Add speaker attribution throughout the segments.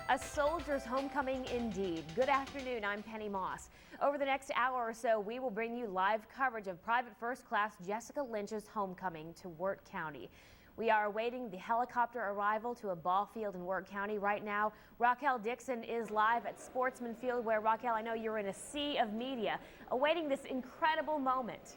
Speaker 1: A soldier's homecoming indeed. Good afternoon, I'm Penny Moss. Over the next hour or so, we will bring you live coverage of Private First Class Jessica Lynch's homecoming to Wirt County. We are awaiting the helicopter arrival to a ball field in Wirt County. Right now, Raquel Dixon is live at Sportsman Field, where, Raquel, I know you're in a sea of media, awaiting this incredible moment.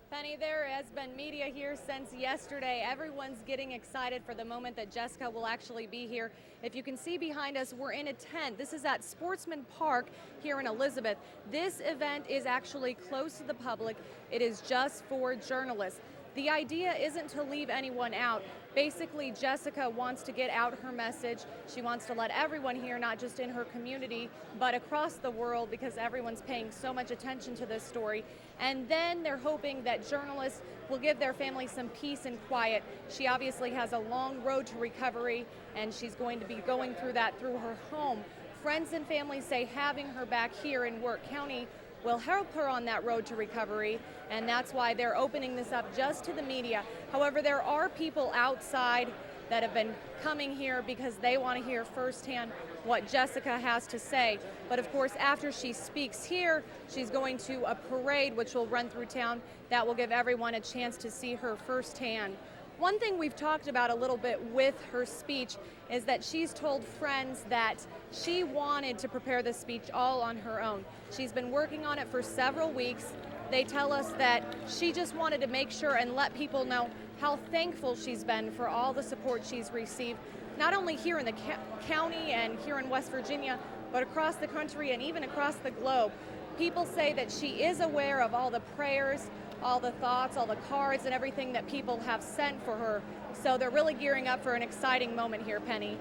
Speaker 2: Penny, there has been media here since yesterday. Everyone's getting excited for the moment that Jessica will actually be here. If you can see behind us, we're in a tent. This is at Sportsman Park here in Elizabeth. This event is actually closed to the public. It is just for journalists. The idea isn't to leave anyone out. Basically, Jessica wants to get out her message. She wants to let everyone hear, not just in her community, but across the world, because everyone's paying so much attention to this story. And then they're hoping that journalists will give their family some peace and quiet. She obviously has a long road to recovery, and she's going to be going through that through her home. Friends and family say having her back here in Wirt County will help her on that road to recovery, and that's why they're opening this up just to the media. However, there are people outside that have been coming here because they want to hear firsthand what Jessica has to say. But of course, after she speaks here, she's going to a parade which will run through town that will give everyone a chance to see her firsthand. One thing we've talked about a little bit with her speech is that she's told friends that she wanted to prepare the speech all on her own. She's been working on it for several weeks. They tell us that she just wanted to make sure and let people know how thankful she's been for all the support she's received, not only here in the county and here in West Virginia, but across the country and even across the globe. People say that she is aware of all the prayers, all the thoughts, all the cards and everything that people have sent for her. So they're really gearing up for an exciting moment here, Penny.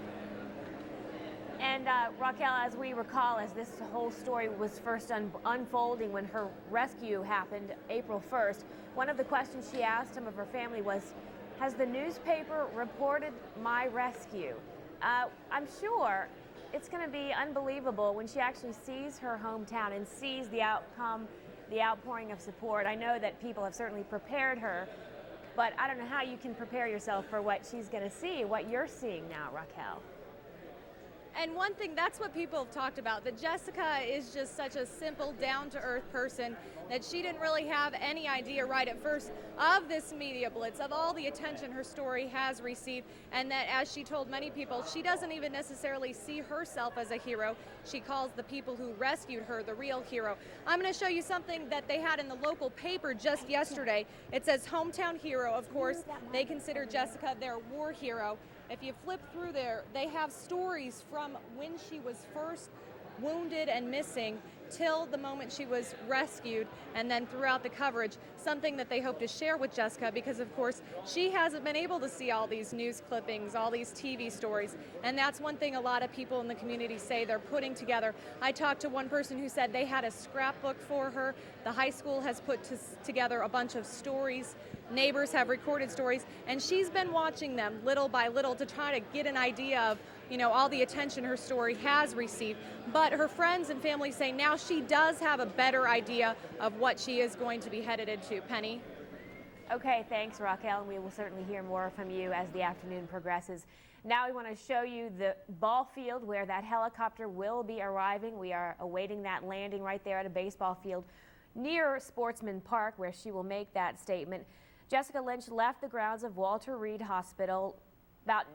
Speaker 1: And Raquel, as we recall, as this whole story was first unfolding when her rescue happened April 1st, one of the questions she asked some of her family was, has the newspaper reported my rescue? I'm sure it's going to be unbelievable when she actually sees her hometown and sees the outcome, the outpouring of support. I know that people have certainly prepared her, but I don't know how you can prepare yourself for what she's going to see, what you're seeing now, Raquel.
Speaker 2: And one thing, that's what people have talked about, that Jessica is just such a simple, down-to-earth person, that she didn't really have any idea right at first of this media blitz, of all the attention her story has received, and that, as she told many people, she doesn't even necessarily see herself as a hero. She calls the people who rescued her the real hero. I'm going to show you something that they had in the local paper just yesterday. It says hometown hero. Of course, they consider Jessica their war hero. If you flip through there, they have stories from when she was first wounded and missing till the moment she was rescued, and then throughout the coverage, something that they hope to share with Jessica, because of course she hasn't been able to see all these news clippings, all these TV stories, and that's one thing a lot of people in the community say they're putting together. I talked to one person who said they had a scrapbook for her. The high school has put together a bunch of stories. Neighbors have recorded stories, and she's been watching them little by little to try to get an idea of, you know, all the attention her story has received. But her friends and family say now she does have a better idea of what she is going to be headed into. Penny?
Speaker 1: Okay, thanks, Raquel, and we will certainly hear more from you as the afternoon progresses. Now we want to show you the ball field where that helicopter will be arriving. We are awaiting that landing right there at a baseball field near Sportsman Park, where she will make that statement. Jessica Lynch left the grounds of Walter Reed Hospital about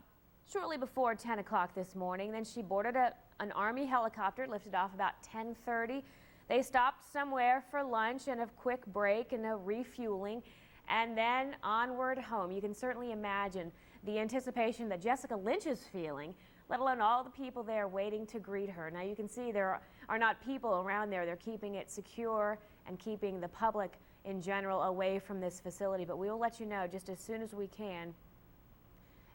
Speaker 1: shortly before 10 o'clock this morning. Then she boarded an Army helicopter, lifted off about 10:30. They stopped somewhere for lunch and a quick break and a refueling, and then onward home. You can certainly imagine the anticipation that Jessica Lynch is feeling, let alone all the people there waiting to greet her. Now you can see there are not people around there. They're keeping it secure and keeping the public in general away from this facility, but we will let you know just as soon as we can.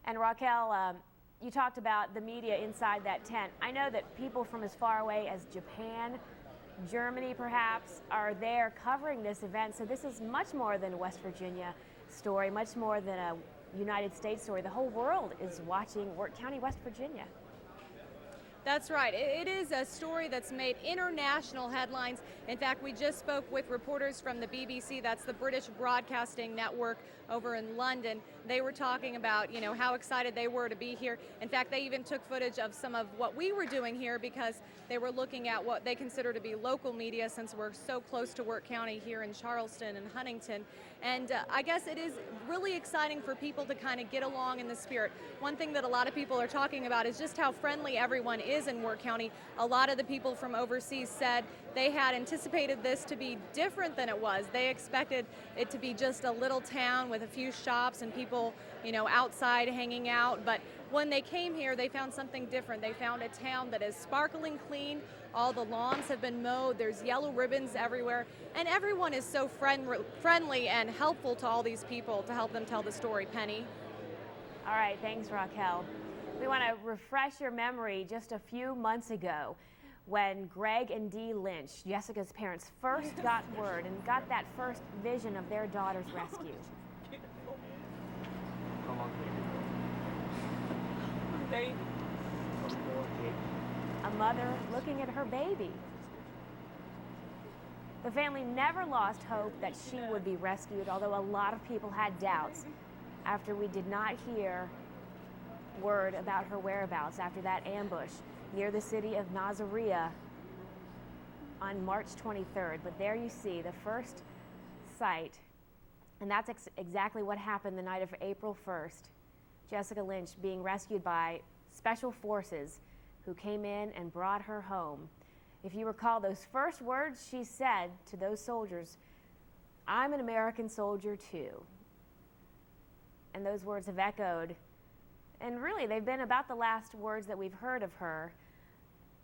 Speaker 1: And Raquel, you talked about the media inside that tent. I know that people from as far away as Japan, Germany perhaps, are there covering this event, so this is much more than a West Virginia story, much more than a United States story. The whole world is watching Wirt County, West Virginia.
Speaker 2: That's right. It is a story that's made international headlines. In fact, we just spoke with reporters from the BBC, that's the British Broadcasting Network over in London. They were talking about, you know, how excited they were to be here. In fact, they even took footage of some of what we were doing here because they were looking at what they consider to be local media since we're so close to Wirt County here in Charleston and Huntington. And I guess it is really exciting for people to kind of get along in the spirit. One thing that a lot of people are talking about is just how friendly everyone is in Wirt County. A lot of the people from overseas said they had anticipated this to be different than it was. They expected it to be just a little town with a few shops and people, you know, outside hanging out. But when they came here, they found something different. They found a town that is sparkling clean. All the lawns have been mowed. There's yellow ribbons everywhere. And everyone is so friendly and helpful to all these people to help them tell the story. Penny.
Speaker 1: All right, thanks, Raquel. We want to refresh your memory just a few months ago when Greg and Dee Lynch, Jessica's parents, first got word and got that first vision of their daughter's rescue. A mother looking at her baby. The family never lost hope that she would be rescued, although a lot of people had doubts after we did not hear word about her whereabouts after that ambush near the city of Nazaria on March 23rd. But there you see the first sight, and that's exactly what happened the night of April 1st. Jessica Lynch being rescued by special forces who came in and brought her home. If you recall those first words she said to those soldiers, "I'm an American soldier too." And those words have echoed, and really they've been about the last words that we've heard of her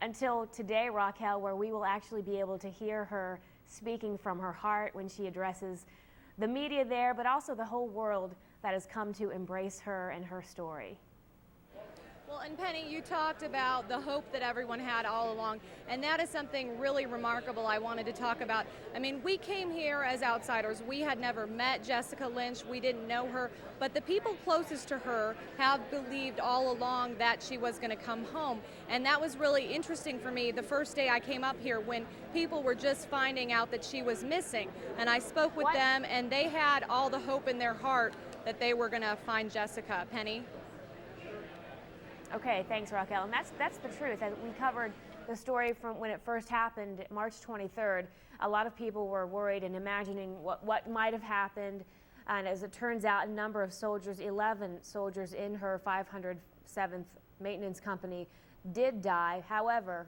Speaker 1: until today, Raquel, where we will actually be able to hear her speaking from her heart when she addresses the media there, but also the whole world that has come to embrace her and her story.
Speaker 2: Well, and Penny, you talked about the hope that everyone had all along, and that is something really remarkable I wanted to talk about. I mean, we came here as outsiders. We had never met Jessica Lynch. We didn't know her, but the people closest to her have believed all along that she was going to come home, and that was really interesting for me the first day I came up here when people were just finding out that she was missing, and I spoke with them, and they had all the hope in their heart that they were going to find Jessica. Penny?
Speaker 1: Okay, thanks, Raquel. And that's the truth. As we covered the story from when it first happened, March 23rd, a lot of people were worried and imagining what might have happened. And as it turns out, a number of soldiers, 11 soldiers in her 507th Maintenance Company did die. However,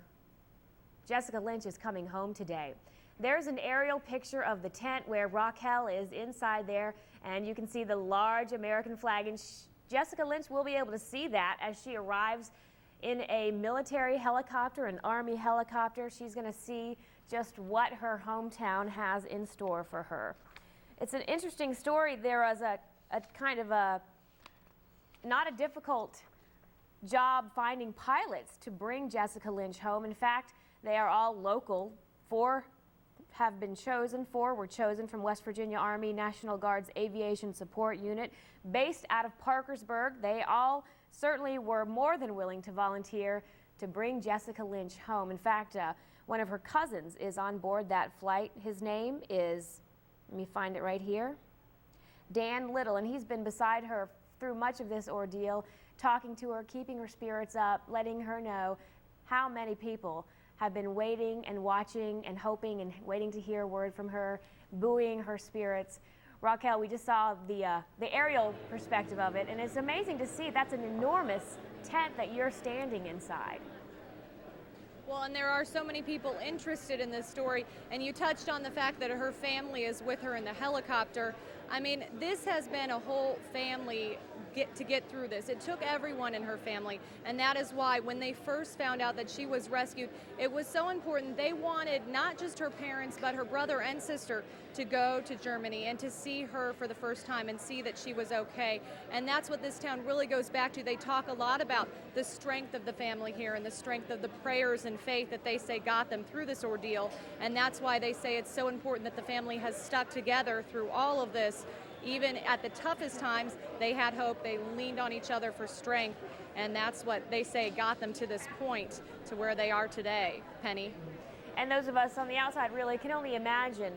Speaker 1: Jessica Lynch is coming home today. There's an aerial picture of the tent where Raquel is inside there, and you can see the large American flag. And Jessica Lynch will be able to see that as she arrives in a military helicopter, an Army helicopter. She's going to see just what her hometown has in store for her. It's an interesting story. There was a kind of not a difficult job finding pilots to bring Jessica Lynch home. In fact, they are all local. Four have been chosen. Four were chosen from West Virginia Army National Guard's Aviation Support Unit, based out of Parkersburg. They all certainly were more than willing to volunteer to bring Jessica Lynch home. In fact, one of her cousins is on board that flight. His name is, let me find it right here, Dan Little, and he's been beside her through much of this ordeal, talking to her, keeping her spirits up, letting her know how many people have been waiting and watching and hoping and waiting to hear a word from her, buoying her spirits. Raquel, we just saw the aerial perspective of it, and it's amazing to see. That's an enormous tent that you're standing inside.
Speaker 2: Well, and there are so many people interested in this story, and you touched on the fact that her family is with her in the helicopter. I mean, this has been a whole family to get through this. It took everyone in her family, and that is why when they first found out that she was rescued, it was so important. They wanted not just her parents, but her brother and sister to go to Germany and to see her for the first time and see that she was okay. And that's what this town really goes back to. They talk a lot about the strength of the family here and the strength of the prayers and faith that they say got them through this ordeal. And that's why they say it's so important that the family has stuck together through all of this. Even at the toughest times, they had hope. They leaned on each other for strength. And that's what they say got them to this point, to where they are today. Penny.
Speaker 1: And those of us on the outside really can only imagine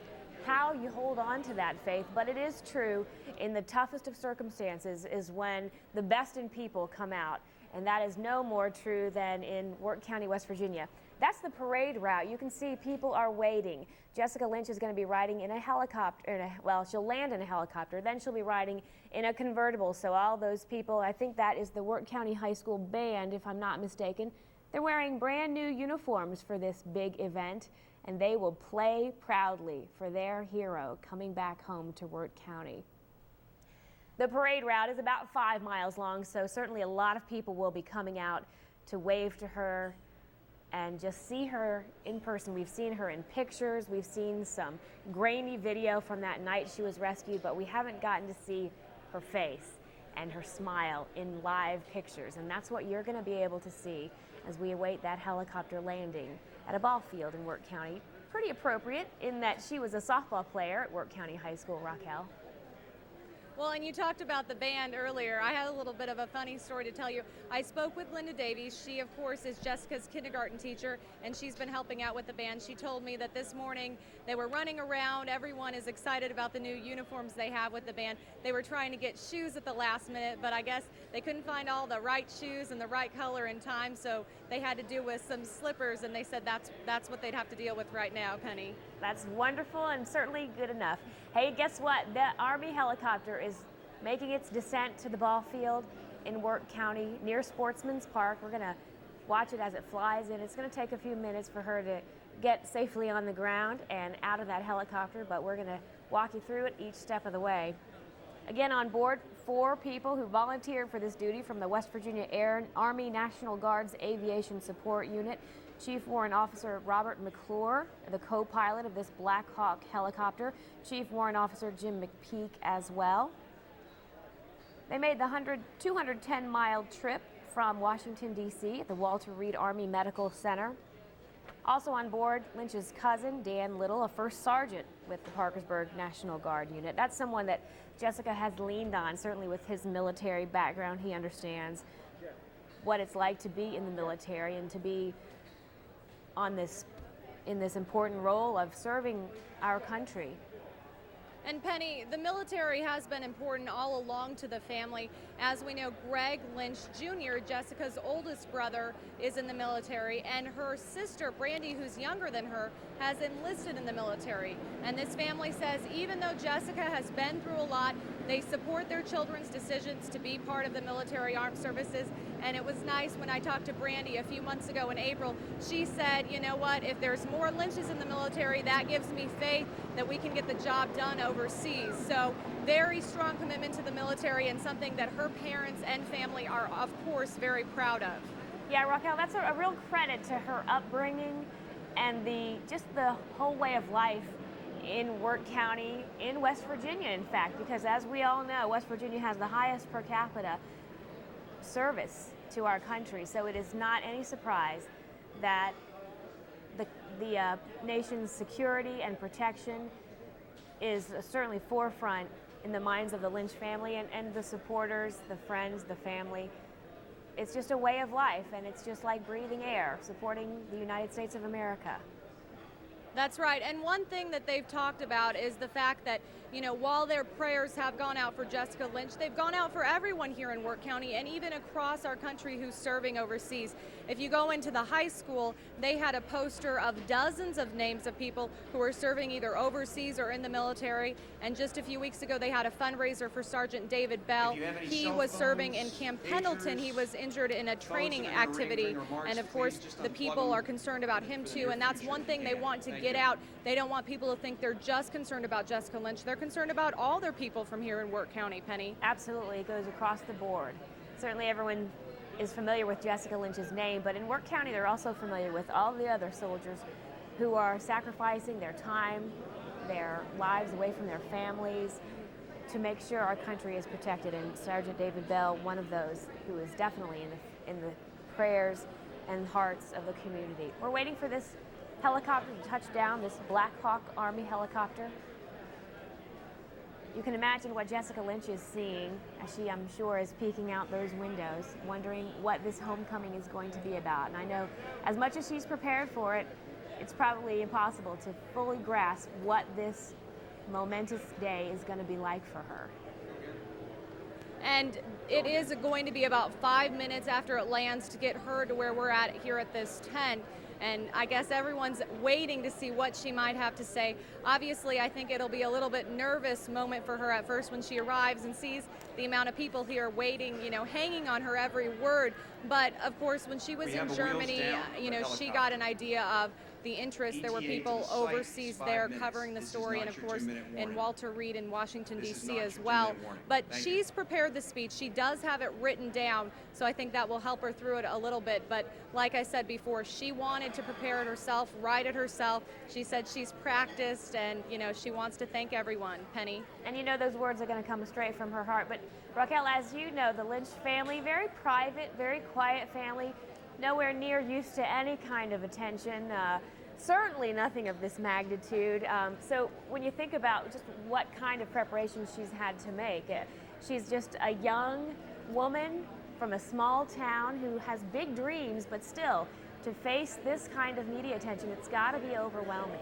Speaker 1: how you hold on to that faith, but it is true in the toughest of circumstances is when the best in people come out, and that is no more true than in Wirt County, West Virginia. That's the parade route. You can see people are waiting. Jessica Lynch is going to be riding in a helicopter, well, she'll land in a helicopter, then she'll be riding in a convertible. So all those people, I think that is the Wirt County High School band, if I'm not mistaken. They're wearing brand new uniforms for this big event, and they will play proudly for their hero coming back home to Wirt County. The parade route is about 5 miles long, so certainly a lot of people will be coming out to wave to her and just see her in person. We've seen her in pictures, we've seen some grainy video from that night she was rescued, but we haven't gotten to see her face and her smile in live pictures, and that's what you're going to be able to see as we await that helicopter landing at a ball field in Wirt County. Pretty appropriate in that she was a softball player at Wirt County High School, Raquel.
Speaker 2: Well, and you talked about the band earlier. I had a little bit of a funny story to tell you. I spoke with Linda Davies. She, of course, is Jessica's kindergarten teacher, and she's been helping out with the band. She told me that this morning they were running around. Everyone is excited about the new uniforms they have with the band. They were trying to get shoes at the last minute, but I guess they couldn't find all the right shoes and the right color in time, so they had to do with some slippers, and they said that's what they'd have to deal with right now, Penny.
Speaker 1: That's wonderful and certainly good enough. Hey, guess what? The Army helicopter is making its descent to the ball field in Wirt County near Sportsman's Park. We're going to watch it as it flies in. It's going to take a few minutes for her to get safely on the ground and out of that helicopter, but we're going to walk you through it each step of the way. Again, on board, 4 people who volunteered for this duty from the West Virginia Army National Guard's Aviation Support Unit. Chief Warrant Officer Robert McClure, the co-pilot of this Black Hawk helicopter. Chief Warrant Officer Jim McPeak as well. They made the 210-mile trip from Washington, D.C. at the Walter Reed Army Medical Center. Also on board, Lynch's cousin, Dan Little, a first sergeant with the Parkersburg National Guard unit. That's someone that Jessica has leaned on, certainly with his military background. He understands what it's like to be in the military and to be in this important role of serving our country.
Speaker 2: And Penny, the military has been important all along to the family. As we know, Greg Lynch Jr., Jessica's oldest brother, is in the military, and her sister, Brandy, who's younger than her, has enlisted in the military. And this family says even though Jessica has been through a lot, they support their children's decisions to be part of the military armed services. And it was nice when I talked to Brandy a few months ago in April. She said, you know what, if there's more Lynches in the military, that gives me faith that we can get the job done overseas. So very strong commitment to the military, and something that her parents and family are, of course, very proud of.
Speaker 1: Yeah, Raquel, that's a real credit to her upbringing and just the whole way of life in Wirt County, in West Virginia, in fact, because as we all know, West Virginia has the highest per capita service to our country. So it is not any surprise that the nation's security and protection is certainly forefront in the minds of the Lynch family and the supporters, the friends, the family. It's just a way of life, and it's just like breathing air, supporting the United States of America.
Speaker 2: That's right. And one thing that they've talked about is the fact that, you know, while their prayers have gone out for Jessica Lynch, they've gone out for everyone here in Wirt County and even across our country who's serving overseas. If you go into the high school, they had a poster of dozens of names of people who are serving either overseas or in the military. And just a few weeks ago, they had a fundraiser for Sergeant David Bell. He was serving in Camp Pendleton. He was injured in a training activity. And of course, the people are concerned about him too. And that's one thing they want to get out. They don't want people to think they're just concerned about Jessica Lynch. They're concerned about all their people from here in Wirt County, Penny.
Speaker 1: Absolutely, it goes across the board. Certainly everyone is familiar with Jessica Lynch's name, but in Wirt County they're also familiar with all the other soldiers who are sacrificing their time, their lives away from their families to make sure our country is protected. And Sergeant David Bell, one of those who is definitely in the prayers and hearts of the community. We're waiting for this helicopter to touch down, this Black Hawk Army helicopter. You can imagine what Jessica Lynch is seeing as she, I'm sure, is peeking out those windows, wondering what this homecoming is going to be about. And I know as much as she's prepared for it, it's probably impossible to fully grasp what this momentous day is going to be like for her.
Speaker 2: And it is going to be about 5 minutes after it lands to get her to where we're at here at this tent. And I guess everyone's waiting to see what she might have to say. Obviously, I think it'll be a little bit nervous moment for her at first when she arrives and sees the amount of people here waiting, you know, hanging on her every word. But of course, when she was in Germany, you know, she got an idea of the interest. There were people overseas there covering the story, and of course in Walter Reed in Washington, D.C. as well. But she's prepared the speech. She does have it written down, so I think that will help her through it a little bit. But like I said before, she wanted to prepare it herself, write it herself. She said she's practiced, and you know, she wants to thank everyone. Penny.
Speaker 1: And you know those words are going to come straight from her heart. But Raquel, as you know, the Lynch family, very private, very quiet family, nowhere near used to any kind of attention. Certainly nothing of this magnitude. So when you think about just what kind of preparation she's had to make, she's just a young woman from a small town who has big dreams, but still, to face this kind of media attention, it's got to be overwhelming.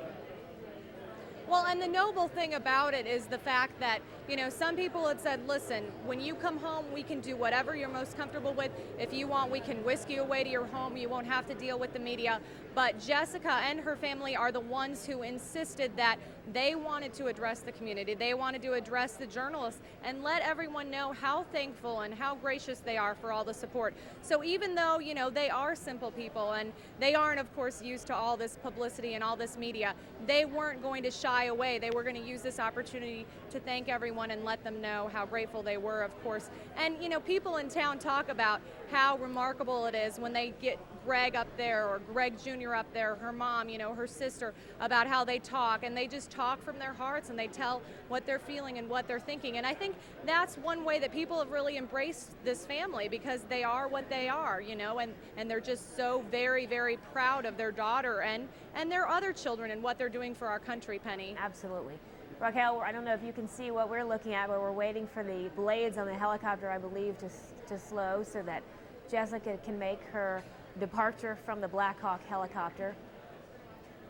Speaker 2: Well, and the noble thing about it is the fact that, you know, some people had said, listen, when you come home, we can do whatever you're most comfortable with. If you want, we can whisk you away to your home. You won't have to deal with the media. But Jessica and her family are the ones who insisted that they wanted to address the community. They wanted to address the journalists and let everyone know how thankful and how gracious they are for all the support. So even though, you know, they are simple people and they aren't, of course, used to all this publicity and all this media, they weren't going to shy away. They were going to use this opportunity to thank everyone and let them know how grateful they were, of course. And, you know, people in town talk about how remarkable it is when they get Greg up there or Greg Jr. up there, her mom, you know, her sister, about how they talk, and they just talk from their hearts and they tell what they're feeling and what they're thinking. And I think that's one way that people have really embraced this family, because they are what they are, you know, and they're just so very, very proud of their daughter and their other children and what they're doing for our country, Penny.
Speaker 1: Absolutely. Raquel, I don't know if you can see what we're looking at, but we're waiting for the blades on the helicopter, I believe, to slow so that Jessica can make her departure from the Black Hawk helicopter.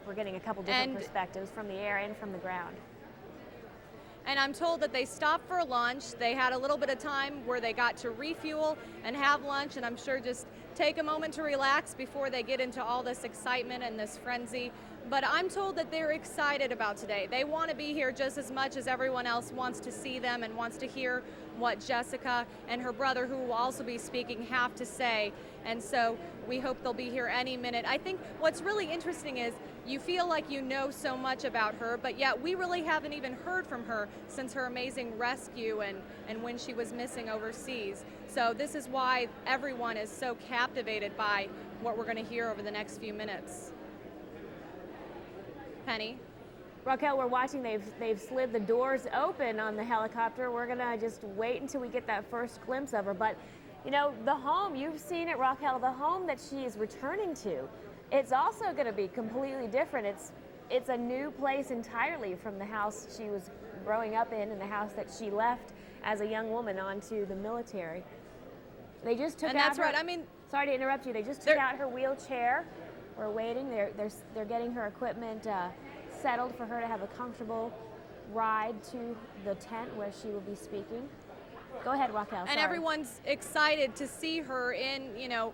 Speaker 1: We're getting a couple different perspectives from the air and from the ground.
Speaker 2: And I'm told that they stopped for lunch. They had a little bit of time where they got to refuel and have lunch, and I'm sure just take a moment to relax before they get into all this excitement and this frenzy. But I'm told that they're excited about today. They want to be here just as much as everyone else wants to see them and wants to hear what Jessica and her brother, who will also be speaking, have to say. And so we hope they'll be here any minute. I think what's really interesting is you feel like you know so much about her, but yet we really haven't even heard from her since her amazing rescue and when she was missing overseas. So this is why everyone is so captivated by what we're going to hear over the next few minutes. Penny?
Speaker 1: Raquel, we're watching. They've slid the doors open on the helicopter. We're going to just wait until we get that first glimpse of her. But, you know, the home, you've seen it, Raquel, the home that she is returning to, it's also going to be completely different. It's a new place entirely from the house she was growing up in and the house that she left as a young woman onto the military. They just took out
Speaker 2: that's
Speaker 1: her,
Speaker 2: right. I mean,
Speaker 1: sorry to interrupt you. They just took out her wheelchair. We're waiting. They're getting her equipment settled for her to have a comfortable ride to the tent where she will be speaking. Go ahead, Raquel.
Speaker 2: And everyone's excited to see her in, you know,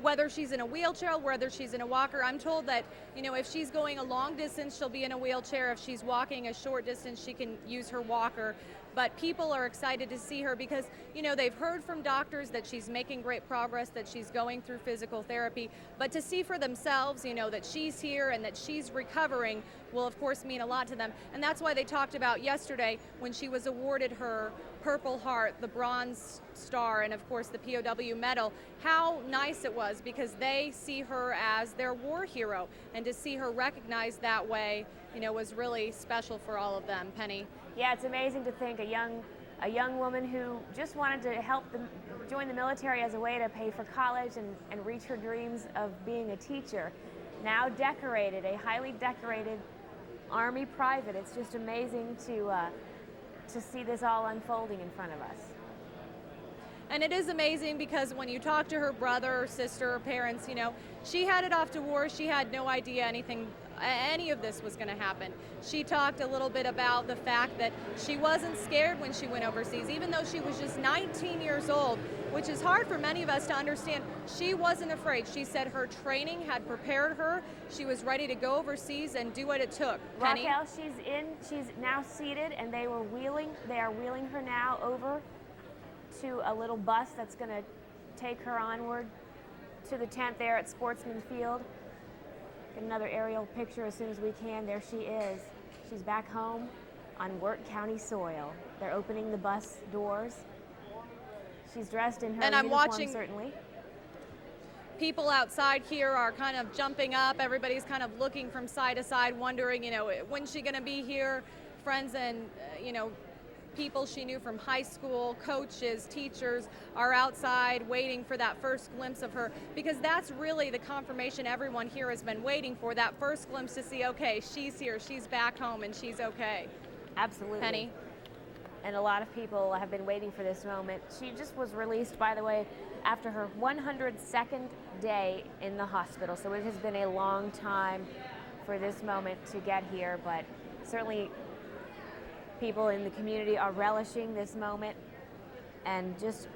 Speaker 2: whether she's in a wheelchair, whether she's in a walker. I'm told that, you know, if she's going a long distance, she'll be in a wheelchair. If she's walking a short distance, she can use her walker. but people are excited to see her because, you know, they've heard from doctors that she's making great progress, that she's going through physical therapy, but to see for themselves, you know, that she's here and that she's recovering will of course mean a lot to them. And that's why they talked about yesterday when she was awarded her Purple Heart, the Bronze Star, and of course the POW medal, how nice it was because they see her as their war hero, and to see her recognized that way, you know, was really special for all of them. Penny.
Speaker 1: Yeah, it's amazing to think a young woman who just wanted to help them join the military as a way to pay for college and reach her dreams of being a teacher, now decorated, a highly decorated Army private. It's just amazing to see this all unfolding in front of us.
Speaker 2: And it is amazing because when you talk to her brother or sister or parents, you know, she headed off to war. She had no idea any of this was going to happen. She talked a little bit about the fact that she wasn't scared when she went overseas, even though she was just 19 years old, which is hard for many of us to understand. She wasn't afraid. She said her training had prepared her. She was ready to go overseas and do what it took. Penny?
Speaker 1: Raquel, she's now seated, and they are wheeling her now over to a little bus that's going to take her onward to the tent there at Sportsman Field. Get another aerial picture as soon as we can. There she is. She's back home on WIRT County soil. They're opening the bus doors. She's dressed in her
Speaker 2: and I'm
Speaker 1: uniform,
Speaker 2: watching
Speaker 1: certainly.
Speaker 2: People outside here are kind of jumping up. Everybody's kind of looking from side to side, wondering, you know, when's she going to be here? Friends and, you know, people she knew from high school, coaches, teachers are outside waiting for that first glimpse of her, because that's really the confirmation everyone here has been waiting for, that first glimpse to see, okay, she's here, she's back home, and she's okay.
Speaker 1: Absolutely.
Speaker 2: Penny?
Speaker 1: And a lot of people have been waiting for this moment. She just was released, by the way, after her 102nd day in the hospital, so it has been a long time for this moment to get here, but certainly people in the community are relishing this moment and just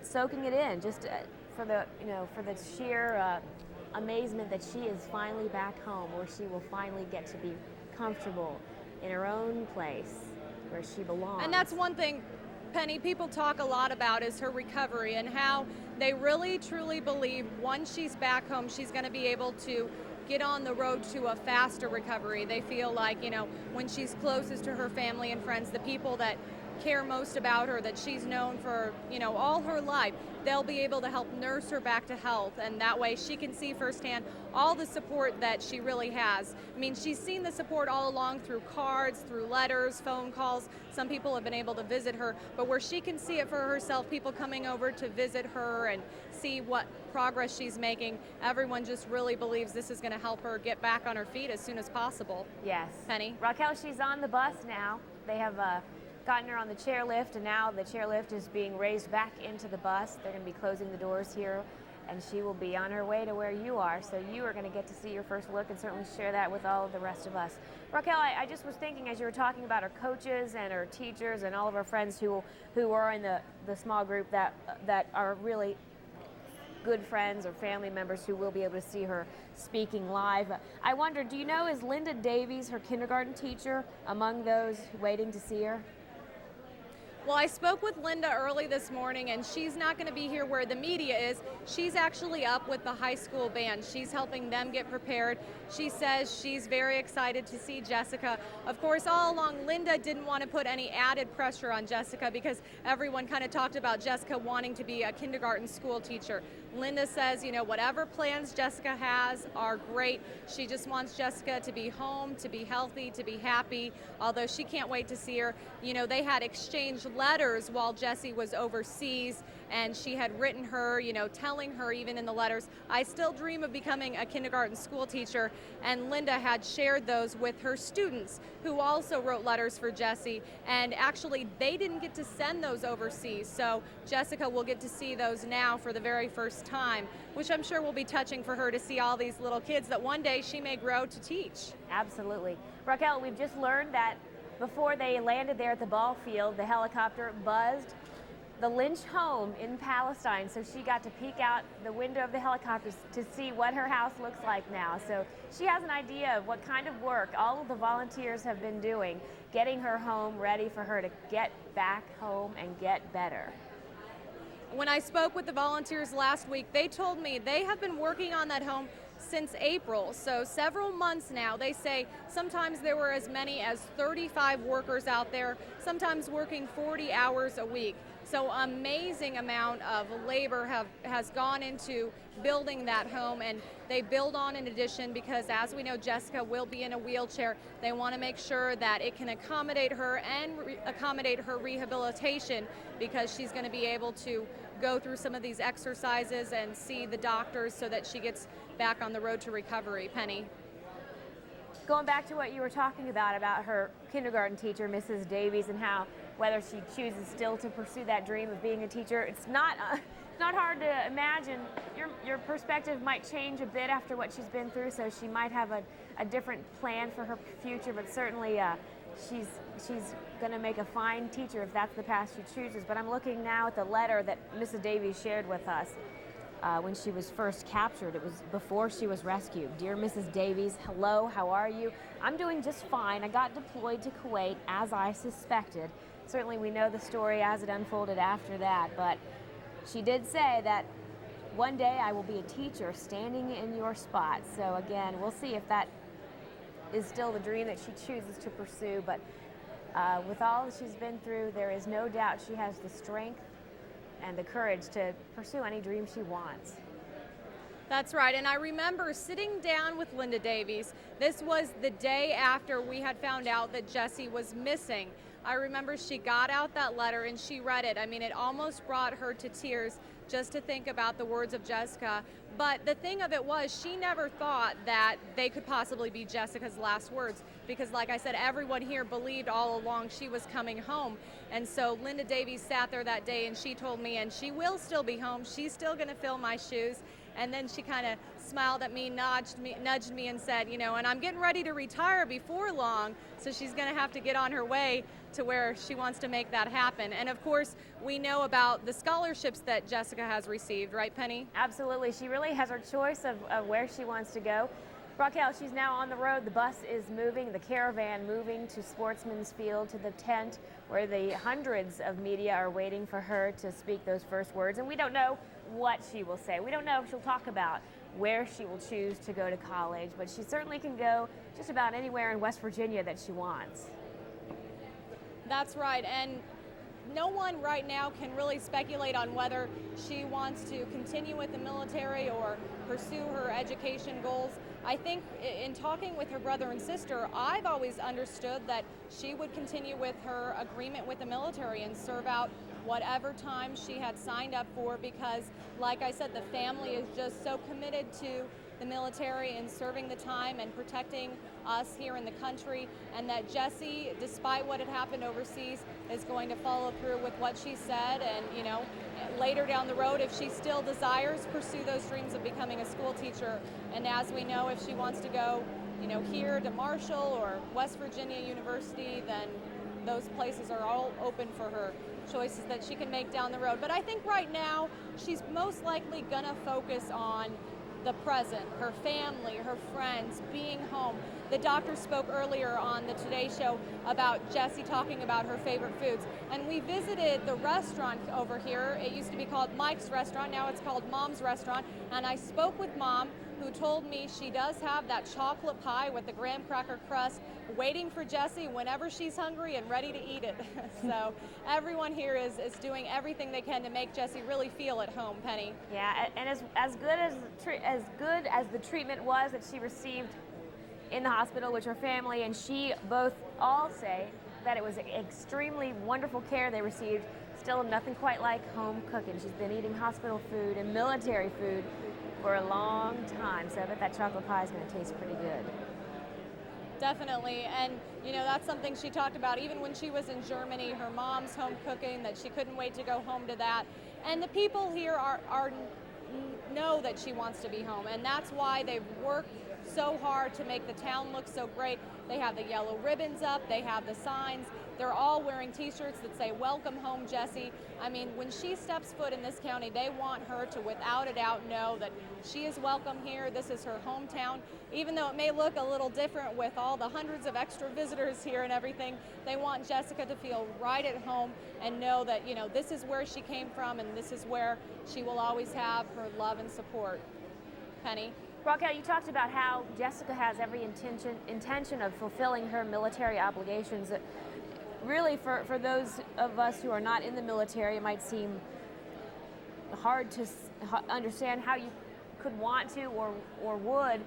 Speaker 1: soaking it in, just for the sheer amazement that she is finally back home, where she will finally get to be comfortable in her own place where she belongs.
Speaker 2: And that's one thing, Penny, people talk a lot about is her recovery and how they really truly believe once she's back home, she's going to be able to get on the road to a faster recovery. They feel like, you know, when she's closest to her family and friends, the people that care most about her, that she's known for, you know, all her life, they'll be able to help nurse her back to health, and that way she can see firsthand all the support that she really has. I mean, she's seen the support all along through cards, through letters, phone calls. Some people have been able to visit her, but where she can see it for herself, people coming over to visit her and see what progress she's making, everyone just really believes this is going to help her get back on her feet as soon as possible.
Speaker 1: Yes.
Speaker 2: Penny?
Speaker 1: Raquel, she's on the bus now. They have gotten her on the chairlift, and now the chairlift is being raised back into the bus. They're going to be closing the doors here, and she will be on her way to where you are. So you are going to get to see your first look and certainly share that with all of the rest of us. Raquel, I just was thinking as you were talking about her coaches and her teachers and all of our friends who are in the small group that are really good friends or family members who will be able to see her speaking live. I wonder, do you know, is Linda Davies, her kindergarten teacher, among those waiting to see her?
Speaker 2: Well, I spoke with Linda early this morning, and she's not going to be here where the media is. She's actually up with the high school band. She's helping them get prepared. She says she's very excited to see Jessica. Of course, all along, Linda didn't want to put any added pressure on Jessica because everyone kind of talked about Jessica wanting to be a kindergarten school teacher. Linda says, you know, whatever plans Jessica has are great. She just wants Jessica to be home, to be healthy, to be happy, although she can't wait to see her. You know, they had exchanged letters while Jessie was overseas, and she had written her, you know, telling her even in the letters, I still dream of becoming a kindergarten school teacher. And Linda had shared those with her students who also wrote letters for Jessie, and actually they didn't get to send those overseas. So Jessica will get to see those now for the very first time, which I'm sure will be touching for her to see all these little kids that one day she may grow to teach.
Speaker 1: Absolutely. Raquel, we've just learned that before they landed there at the ball field, the helicopter buzzed the Lynch home in Palestine, so she got to peek out the window of the helicopters to see what her house looks like now. So she has an idea of what kind of work all of the volunteers have been doing, getting her home ready for her to get back home and get better.
Speaker 2: When I spoke with the volunteers last week, they told me they have been working on that home since April, so several months now. They say sometimes there were as many as 35 workers out there, sometimes working 40 hours a week. So amazing amount of labor has gone into building that home, and they build on in addition because, as we know, Jessica will be in a wheelchair. They want to make sure that it can accommodate her and accommodate her rehabilitation, because she's going to be able to go through some of these exercises and see the doctors so that she gets back on the road to recovery. Penny.
Speaker 1: Going back to what you were talking about her kindergarten teacher, Mrs. Davies, and how whether she chooses still to pursue that dream of being a teacher, it's not hard to imagine. Your perspective might change a bit after what she's been through, so she might have a different plan for her future, but certainly she's going to make a fine teacher if that's the path she chooses. But I'm looking now at the letter that Mrs. Davies shared with us when she was first captured. It was before she was rescued. Dear Mrs. Davies, hello, how are you? I'm doing just fine. I got deployed to Kuwait as I suspected. Certainly we know the story as it unfolded after that, but she did say that one day I will be a teacher standing in your spot. So again, we'll see if that is still the dream that she chooses to pursue, but with all that she's been through, there is no doubt she has the strength and the courage to pursue any dream she wants.
Speaker 2: That's right, and I remember sitting down with Linda Davies. This was the day after we had found out that Jessie was missing. I remember she got out that letter and she read it. I mean, it almost brought her to tears just to think about the words of Jessica. But the thing of it was, she never thought that they could possibly be Jessica's last words, because like I said, everyone here believed all along she was coming home. And so Linda Davies sat there that day and she told me, and she will still be home, she's still gonna fill my shoes. And then she kind of smiled at me, nudged me and said, you know, and I'm getting ready to retire before long, so she's going to have to get on her way to where she wants to make that happen. And of course, we know about the scholarships that Jessica has received, right, Penny?
Speaker 1: Absolutely. She really has her choice of where she wants to go. Raquel, she's now on the road. The bus is moving, the caravan moving to Sportsman's Field, to the tent where the hundreds of media are waiting for her to speak those first words. And we don't know what she will say. We don't know if she'll talk about where she will choose to go to college, but she certainly can go just about anywhere in West Virginia that she wants.
Speaker 2: That's right, and no one right now can really speculate on whether she wants to continue with the military or pursue her education goals. I think in talking with her brother and sister, I've always understood that she would continue with her agreement with the military and serve out whatever time she had signed up for, because like I said, the family is just so committed to the military and serving the time and protecting us here in the country, and that Jessie, despite what had happened overseas, is going to follow through with what she said. And you know, later down the road, if she still desires, pursue those dreams of becoming a school teacher. And as we know, if she wants to go, you know, here to Marshall or West Virginia University, then those places are all open for her choices that she can make down the road. But I think right now she's most likely gonna focus on the present, her family, her friends, being home. The doctor spoke earlier on the Today Show about Jessie talking about her favorite foods. And we visited the restaurant over here. It used to be called Mike's Restaurant. Now it's called Mom's Restaurant. And I spoke with Mom, who told me she does have that chocolate pie with the graham cracker crust waiting for Jessie whenever she's hungry and ready to eat it. So everyone here is doing everything they can to make Jessie really feel at home, Penny.
Speaker 1: Yeah, and as good as the treatment was that she received in the hospital, which her family and she both all say that it was extremely wonderful care they received, still nothing quite like home cooking. She's been eating hospital food and military food for a long time, so I bet that chocolate pie is going to taste pretty good.
Speaker 2: Definitely, and you know, that's something she talked about even when she was in Germany, her mom's home cooking, that she couldn't wait to go home to that. And the people here know that she wants to be home, and that's why they've worked so hard to make the town look so great. They have the yellow ribbons up, they have the signs, They're all wearing t-shirts that say, "Welcome home, Jessie." I mean, when she steps foot in this county, they want her to, without a doubt, know that she is welcome here. This is her hometown. Even though it may look a little different with all the hundreds of extra visitors here and everything, they want Jessica to feel right at home and know that, you know, this is where she came from and this is where she will always have her love and support. Penny?
Speaker 1: Raquel, you talked about how Jessica has every intention of fulfilling her military obligations. Really, for those of us who are not in the military, it might seem hard to understand how you could want to or would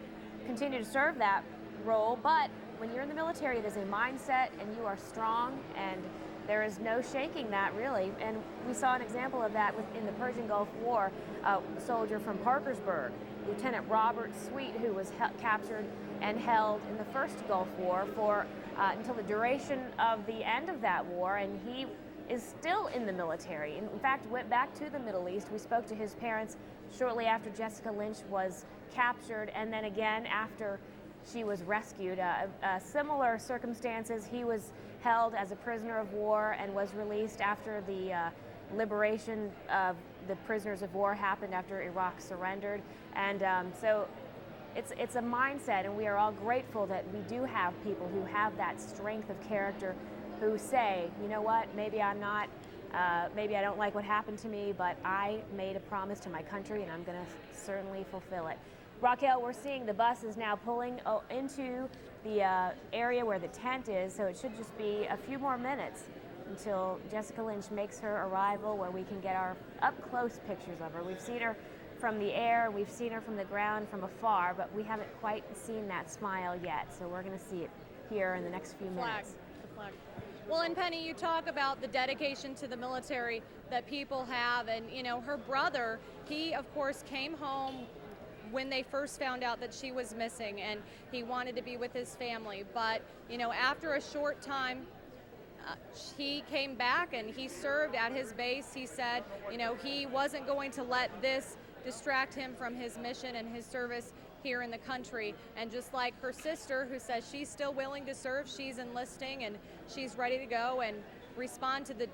Speaker 1: continue to serve that role. But when you're in the military, there's a mindset and you are strong, and there is no shaking that, really. And we saw an example of that in the Persian Gulf War, a soldier from Parkersburg, Lieutenant Robert Sweet, who was captured and held in the first Gulf War for until the duration of the end of that war, and he is still in the military. In fact, went back to the Middle East. We spoke to his parents shortly after Jessica Lynch was captured, and then again after she was rescued. Similar circumstances, he was held as a prisoner of war and was released after the liberation of the prisoners of war happened after Iraq surrendered. And so it's a mindset, and we are all grateful that we do have people who have that strength of character, who say, you know what, maybe I'm not, maybe I don't like what happened to me, but I made a promise to my country and I'm going to certainly fulfill it. Raquel, we're seeing the buses now pulling into the area where the tent is, so it should just be a few more minutes until Jessica Lynch makes her arrival, where we can get our up-close pictures of her. We've seen her from the air, we've seen her from the ground, from afar, but we haven't quite seen that smile yet, so we're going to see it here in the next few minutes.
Speaker 2: The flag. Well, and Penny, you talk about the dedication to the military that people have, and you know, her brother, he of course came home when they first found out that she was missing, and he wanted to be with his family, but you know, after a short time, he came back and he served at his base. He said, you know, he wasn't going to let this distract him from his mission and his service here in the country. And just like her sister, who says she's still willing to serve, she's enlisting and she's ready to go and respond to the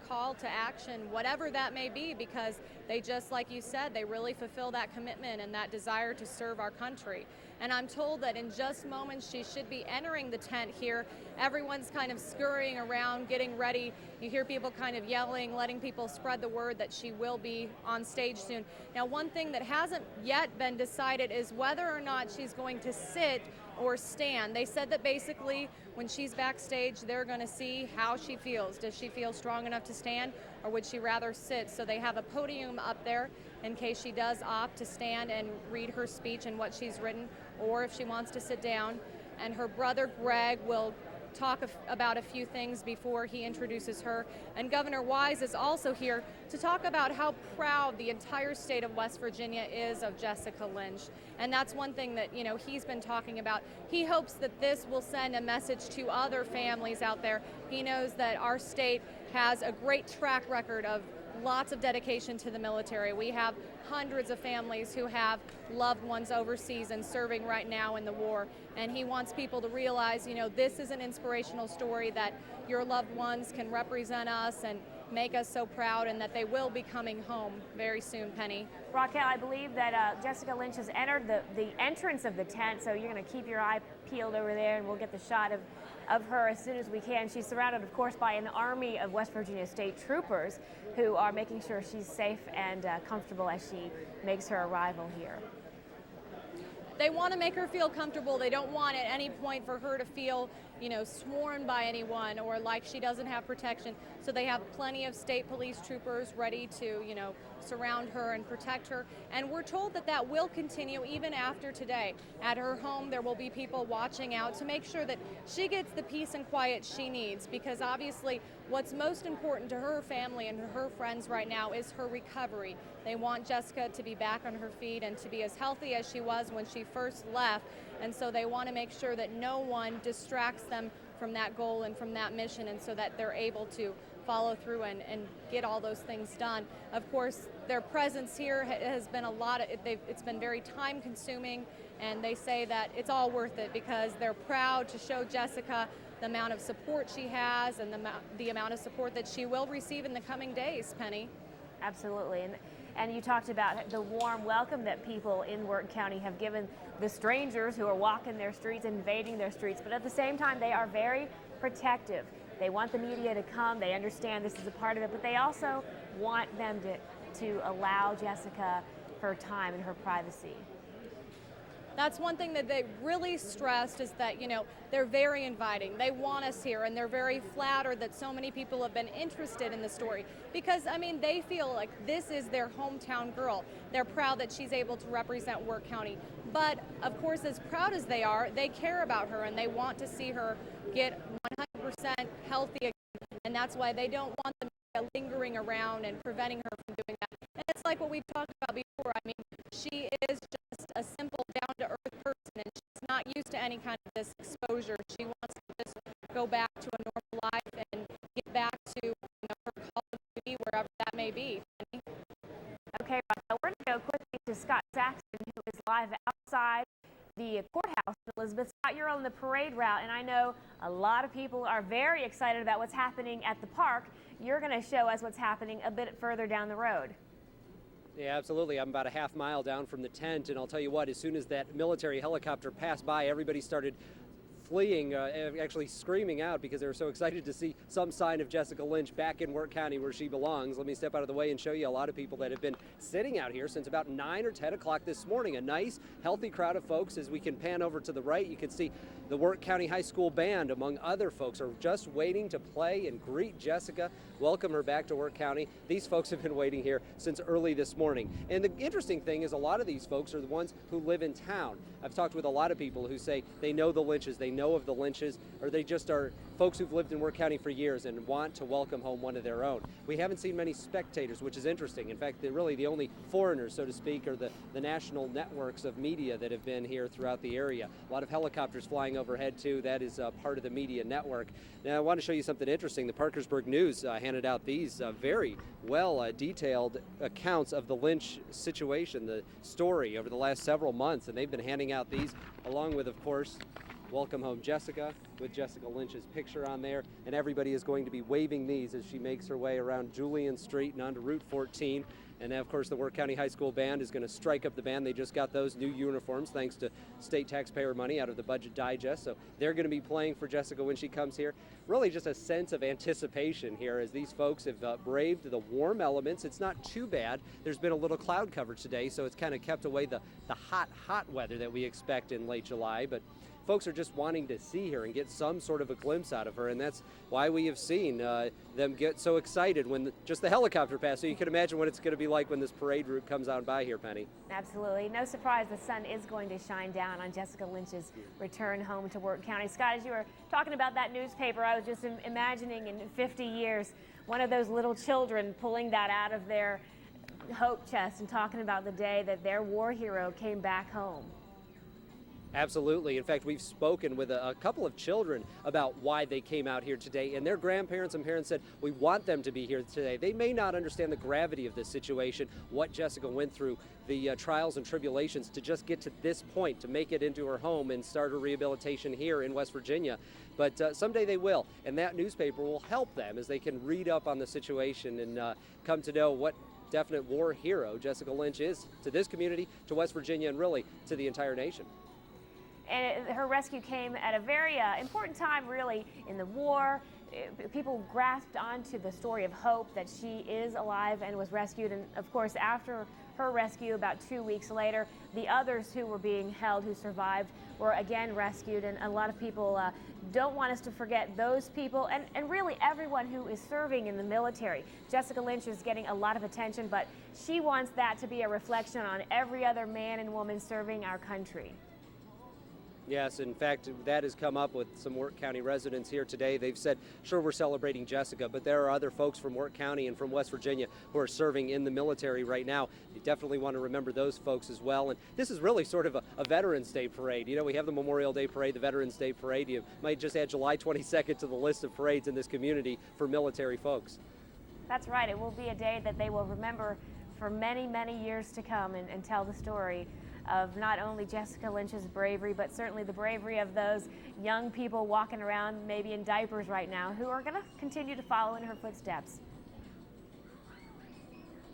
Speaker 2: call to action, whatever that may be, because they, just like you said, they really fulfill that commitment and that desire to serve our country. And I'm told that in just moments she should be entering the tent here. Everyone's kind of scurrying around, getting ready. You hear people kind of yelling, letting people spread the word that she will be on stage soon. Now, one thing that hasn't yet been decided is whether or not she's going to sit or stand. They said that basically when she's backstage, they're going to see how she feels. Does she feel strong enough to stand, or would she rather sit? So they have a podium up there in case she does opt to stand and read her speech and what she's written, or if she wants to sit down. And her brother Greg will talk about a few things before he introduces her. And Governor Wise is also here to talk about how proud the entire state of West Virginia is of Jessica Lynch. And that's one thing that, you know, he's been talking about. He hopes that this will send a message to other families out there. He knows that our state has a great track record of lots of dedication to the military. We have hundreds of families who have loved ones overseas and serving right now in the war. And he wants people to realize, you know, this is an inspirational story, that your loved ones can represent us and make us so proud, and that they will be coming home very soon. Penny?
Speaker 1: Raquel, I believe that Jessica Lynch has entered the entrance of the tent, so you're going to keep your eye peeled over there, and we'll get the shot of her as soon as we can. She's surrounded, of course, by an army of West Virginia state troopers who are making sure she's safe and comfortable as she makes her arrival here.
Speaker 2: They want to make her feel comfortable. They don't want at any point for her to feel, you know, sworn by anyone or like she doesn't have protection. So they have plenty of state police troopers ready to, you know, surround her and protect her. And we're told that that will continue even after today. At her home, there will be people watching out to make sure that she gets the peace and quiet she needs, because obviously what's most important to her family and her friends right now is her recovery. They want Jessica to be back on her feet and to be as healthy as she was when she first left. And so they want to make sure that no one distracts them from that goal and from that mission, and so that they're able to follow through and get all those things done. Of course, their presence here has been it's been very time consuming, and they say that it's all worth it because they're proud to show Jessica the amount of support she has and the amount of support that she will receive in the coming days, Penny.
Speaker 1: Absolutely. And you talked about the warm welcome that people in Wirt County have given the strangers who are walking their streets, invading their streets, but at the same time, they are very protective. They want the media to come. They understand this is a part of it, but they also want them to allow Jessica her time and her privacy.
Speaker 2: That's one thing that they really stressed, is that, you know, they're very inviting. They want us here, and they're very flattered that so many people have been interested in the story, because, I mean, they feel like this is their hometown girl. They're proud that she's able to represent Wirt County. But, of course, as proud as they are, they care about her, and they want to see her get 100% healthy again. And that's why they don't want the media lingering around and preventing her from doing that. And it's like what we've talked about before. I mean, she is just a simple, down-to-earth person, and she's not used to any kind of this exposure. She wants to just go back to a normal life and get back to, you know, her call of duty, wherever that may be.
Speaker 1: Okay, Raquel, we're going to go quickly to Scott Saxton, who is live outside the courthouse in Elizabeth. Scott, you're on the parade route, and I know a lot of people are very excited about what's happening at the park. You're going to show us what's happening a bit further down the road.
Speaker 3: Yeah, absolutely. I'm about a half mile down from the tent, and I'll tell you what, as soon as that military helicopter passed by, everybody started fleeing, actually screaming out, because they were so excited to see some sign of Jessica Lynch back in Wirt County where she belongs. Let me step out of the way and show you a lot of people that have been sitting out here since about 9 or 10 o'clock this morning. A nice, healthy crowd of folks. As we can pan over to the right, you can see the Wirt County High School Band, among other folks, are just waiting to play and greet Jessica, welcome her back to Wirt County. These folks have been waiting here since early this morning. And the interesting thing is, a lot of these folks are the ones who live in town. I've talked with a lot of people who say they know the Lynches, they know of the Lynches, or they just are folks who've lived in Wirt County for years and want to welcome home one of their own. We haven't seen many spectators, which is interesting. In fact, they're really the only foreigners, so to speak, are the national networks of media that have been here throughout the area. A lot of helicopters flying overhead too. That is part of the media network. Now I want to show you something interesting. The Parkersburg News handed out these very well detailed accounts of the Lynch situation, the story over the last several months, and they've been handing out these along with, of course, Welcome Home Jessica, with Jessica Lynch's picture on there, and everybody is going to be waving these as she makes her way around Julian Street and onto Route 14. And of course, the Wirt County High School Band is going to strike up the band. They just got those new uniforms thanks to state taxpayer money out of the budget digest. So they're going to be playing for Jessica when she comes here. Really just a sense of anticipation here as these folks have braved the warm elements. It's not too bad. There's been a little cloud cover today, so it's kind of kept away the hot weather that we expect in late July. But folks are just wanting to see her and get some sort of a glimpse out of her, and that's why we have seen them get so excited when just the helicopter passed. So you can imagine what it's going to be like when this parade route comes on by here, Penny.
Speaker 1: Absolutely. No surprise the sun is going to shine down on Jessica Lynch's return home to Wirt County. Scott, as you were talking about that newspaper, I was just imagining in 50 years one of those little children pulling that out of their hope chest and talking about the day that their war hero came back home.
Speaker 3: Absolutely. In fact, we've spoken with a couple of children about why they came out here today, and their grandparents and parents said, we want them to be here today. They may not understand the gravity of this situation, what Jessica went through, the trials and tribulations to just get to this point, to make it into her home and start her rehabilitation here in West Virginia. But someday they will, and that newspaper will help them as they can read up on the situation and come to know what definite war hero Jessica Lynch is to this community, to West Virginia, and really to the entire nation.
Speaker 1: And her rescue came at a very important time, really, in the war. People grasped onto the story of hope that she is alive and was rescued. And, of course, after her rescue, about 2 weeks later, the others who were being held, who survived, were again rescued. And a lot of people don't want us to forget those people and really everyone who is serving in the military. Jessica Lynch is getting a lot of attention, but she wants that to be a reflection on every other man and woman serving our country.
Speaker 3: Yes, in fact, that has come up with some Wirt County residents here today. They've said, sure, we're celebrating Jessica, but there are other folks from Wirt County and from West Virginia who are serving in the military right now. You definitely want to remember those folks as well. And this is really sort of a Veterans Day parade. You know, we have the Memorial Day parade, the Veterans Day parade. You might just add July 22nd to the list of parades in this community for military folks.
Speaker 1: That's right. It will be a day that they will remember for many, many years to come and tell the story of not only Jessica Lynch's bravery, but certainly the bravery of those young people walking around maybe in diapers right now who are going to continue to follow in her footsteps.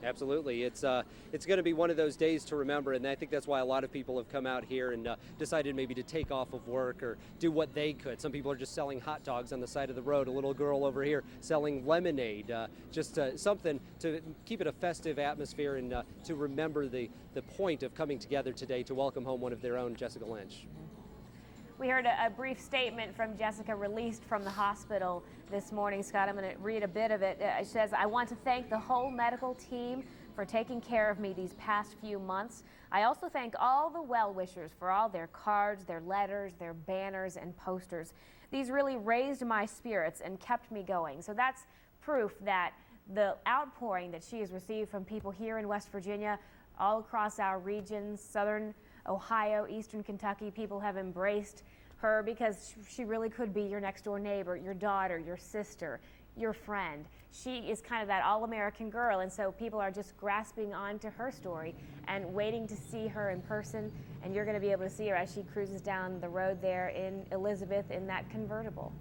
Speaker 3: Absolutely. It's going to be one of those days to remember, and I think that's why a lot of people have come out here and decided maybe to take off of work or do what they could. Some people are just selling hot dogs on the side of the road. A little girl over here selling lemonade, just something to keep it a festive atmosphere and to remember the point of coming together today to welcome home one of their own, Jessica Lynch.
Speaker 1: We heard a brief statement from Jessica released from the hospital this morning. Scott, I'm going to read a bit of it. It says, "I want to thank the whole medical team for taking care of me these past few months. I also thank all the well-wishers for all their cards, their letters, their banners, and posters. These really raised my spirits and kept me going." So that's proof that the outpouring that she has received from people here in West Virginia, all across our regions, southern Ohio, eastern Kentucky, people have embraced her because she really could be your next door neighbor, your daughter, your sister, your friend. She is kind of that all-American girl, and so people are just grasping onto her story and waiting to see her in person, and you're going to be able to see her as she cruises down the road there in Elizabeth in that convertible.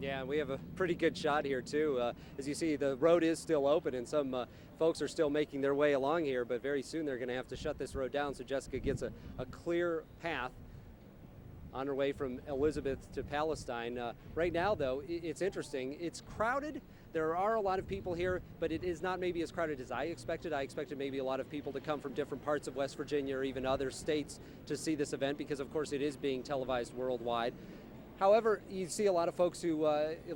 Speaker 3: Yeah, we have a pretty good shot here too. As you see, the road is still open and some folks are still making their way along here, but very soon they're going to have to shut this road down so Jessica gets a clear path on her way from Elizabeth to Palestine. Right now, though, it's interesting. It's crowded. There are a lot of people here, but it is not maybe as crowded as I expected. I expected maybe a lot of people to come from different parts of West Virginia or even other states to see this event because, of course, it is being televised worldwide. However, you see a lot of folks who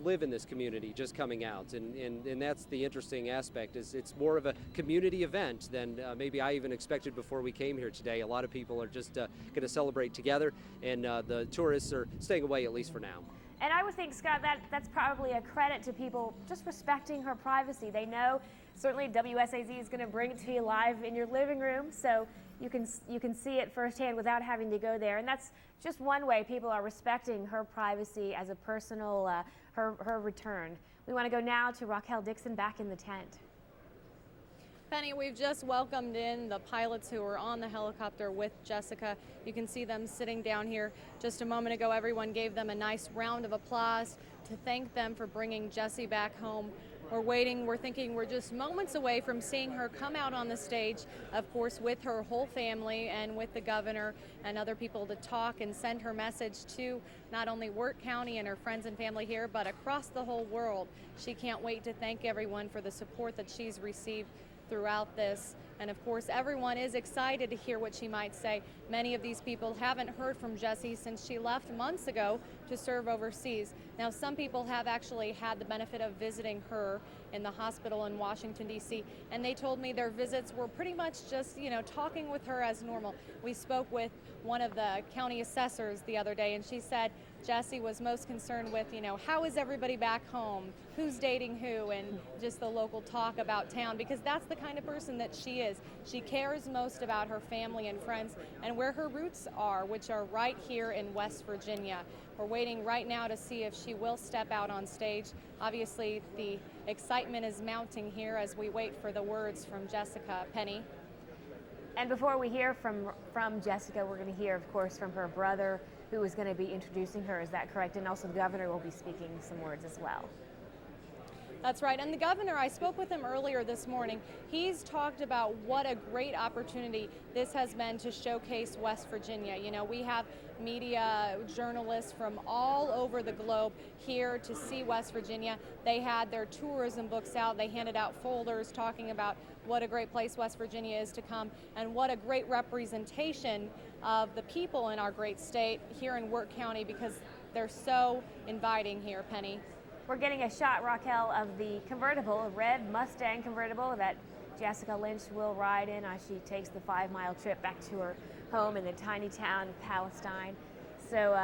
Speaker 3: live in this community just coming out, and that's the interesting aspect. Is it's more of a community event than maybe I even expected before we came here today. A lot of people are just going to celebrate together, and the tourists are staying away at least for now.
Speaker 1: And I would think, Scott, that's probably a credit to people just respecting her privacy. They know certainly WSAZ is going to bring it to you live in your living room, so you can see it firsthand without having to go there. And that's just one way people are respecting her privacy as a personal, her return. We want to go now to Raquel Dixon back in the tent.
Speaker 2: Penny, we've just welcomed in the pilots who were on the helicopter with Jessica. You can see them sitting down here. Just a moment ago, everyone gave them a nice round of applause to thank them for bringing Jessie back home. We're waiting, we're thinking we're just moments away from seeing her come out on the stage, of course, with her whole family and with the governor and other people to talk and send her message to not only Wirt County and her friends and family here, but across the whole world. She can't wait to thank everyone for the support that she's received throughout this. And of course, everyone is excited to hear what she might say. Many of these people haven't heard from Jessie since she left months ago to serve overseas. Now, some people have actually had the benefit of visiting her in the hospital in Washington, D.C., and they told me their visits were pretty much just, talking with her as normal. We spoke with one of the county assessors the other day, and she said Jessie was most concerned with, how is everybody back home? Who's dating who? And just the local talk about town, because that's the kind of person that she is. She cares most about her family and friends and where her roots are, which are right here in West Virginia. We're waiting right now to see if she will step out on stage. Obviously, the excitement is mounting here as we wait for the words from Jessica. Penny?
Speaker 1: And before we hear from Jessica, we're going to hear, of course, from her brother, who is going to be introducing her. Is that correct? And also the governor will be speaking some words as well.
Speaker 2: That's right. And the governor, I spoke with him earlier this morning. He's talked about what a great opportunity this has been to showcase West Virginia. We have media journalists from all over the globe here to see West Virginia. They had their tourism books out. They handed out folders talking about what a great place West Virginia is to come and what a great representation of the people in our great state here in Wirt County, because they're so inviting here. Penny?
Speaker 1: We're getting a shot, Raquel, of the convertible, a red Mustang convertible that Jessica Lynch will ride in as she takes the 5-mile trip back to her home in the tiny town of Palestine. So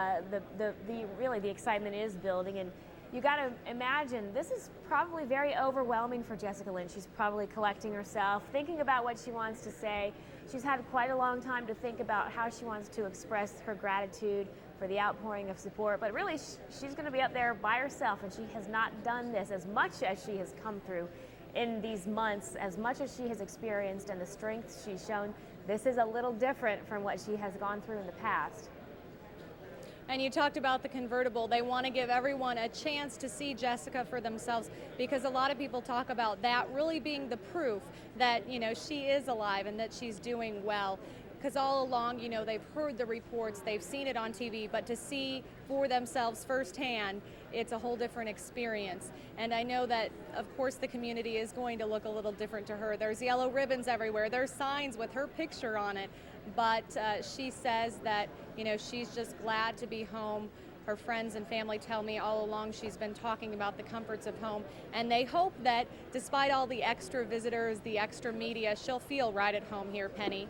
Speaker 1: the excitement is building, and you got to imagine this is probably very overwhelming for Jessica Lynch. She's probably collecting herself, thinking about what she wants to say. She's had quite a long time to think about how she wants to express her gratitude for the outpouring of support, but really she's going to be up there by herself, and she has not done this as much as she has come through in these months, as much as she has experienced and the strength she's shown. this is a little different from what she has gone through in the past.
Speaker 2: And you talked about the convertible. They want to give everyone a chance to see Jessica for themselves, because a lot of people talk about that really being the proof that, you know, she is alive and that she's doing well. Because all along, you know, they've heard the reports, they've seen it on TV, but to see for themselves firsthand, it's a whole different experience. And I know that, of course, the community is going to look a little different to her. There's yellow ribbons everywhere. There's signs with her picture on it. But she says that, you know, she's just glad to be home. Her friends and family tell me all along she's been talking about the comforts of home. And they hope that despite all the extra visitors, the extra media, she'll feel right at home here, Penny.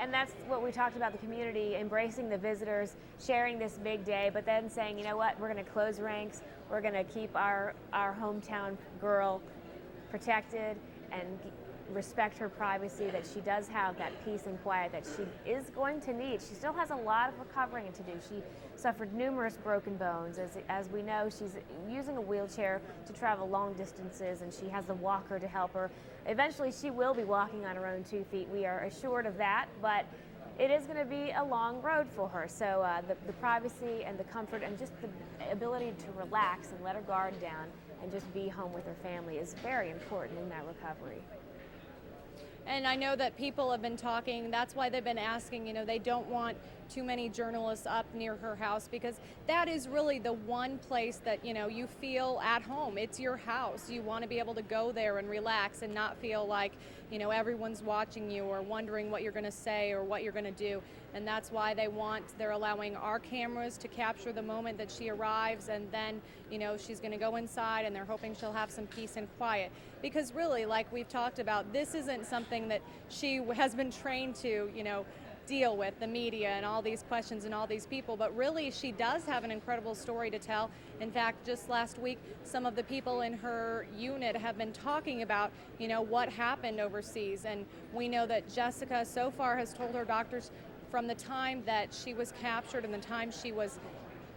Speaker 1: And that's what we talked about, the community embracing the visitors, sharing this big day, but then saying, you know what, we're going to close ranks, we're going to keep our hometown girl protected and respect her privacy, that she does have that peace and quiet that she is going to need. She still has a lot of recovering to do. She suffered numerous broken bones. As we know, she's using a wheelchair to travel long distances, and she has the walker to help her. Eventually, she will be walking on her own 2 feet. We are assured of that, but it is going to be a long road for her. So the privacy and the comfort and just the ability to relax and let her guard down and just be home with her family is very important in that recovery.
Speaker 2: And I know that people have been talking, that's why they've been asking, you know, they don't want too many journalists up near her house, because that is really the one place that, you know, you feel at home. It's your house. You want to be able to go there and relax and not feel like, you know, everyone's watching you or wondering what you're going to say or what you're going to do. And that's why they're allowing our cameras to capture the moment that she arrives, and then, you know, she's going to go inside, and they're hoping she'll have some peace and quiet. Because really, like we've talked about, this isn't something that she has been trained to, you know, deal with, the media and all these questions and all these people, but really she does have an incredible story to tell. In fact, just last week, some of the people in her unit have been talking about, you know, what happened overseas. And we know that Jessica so far has told her doctors from the time that she was captured and the time she was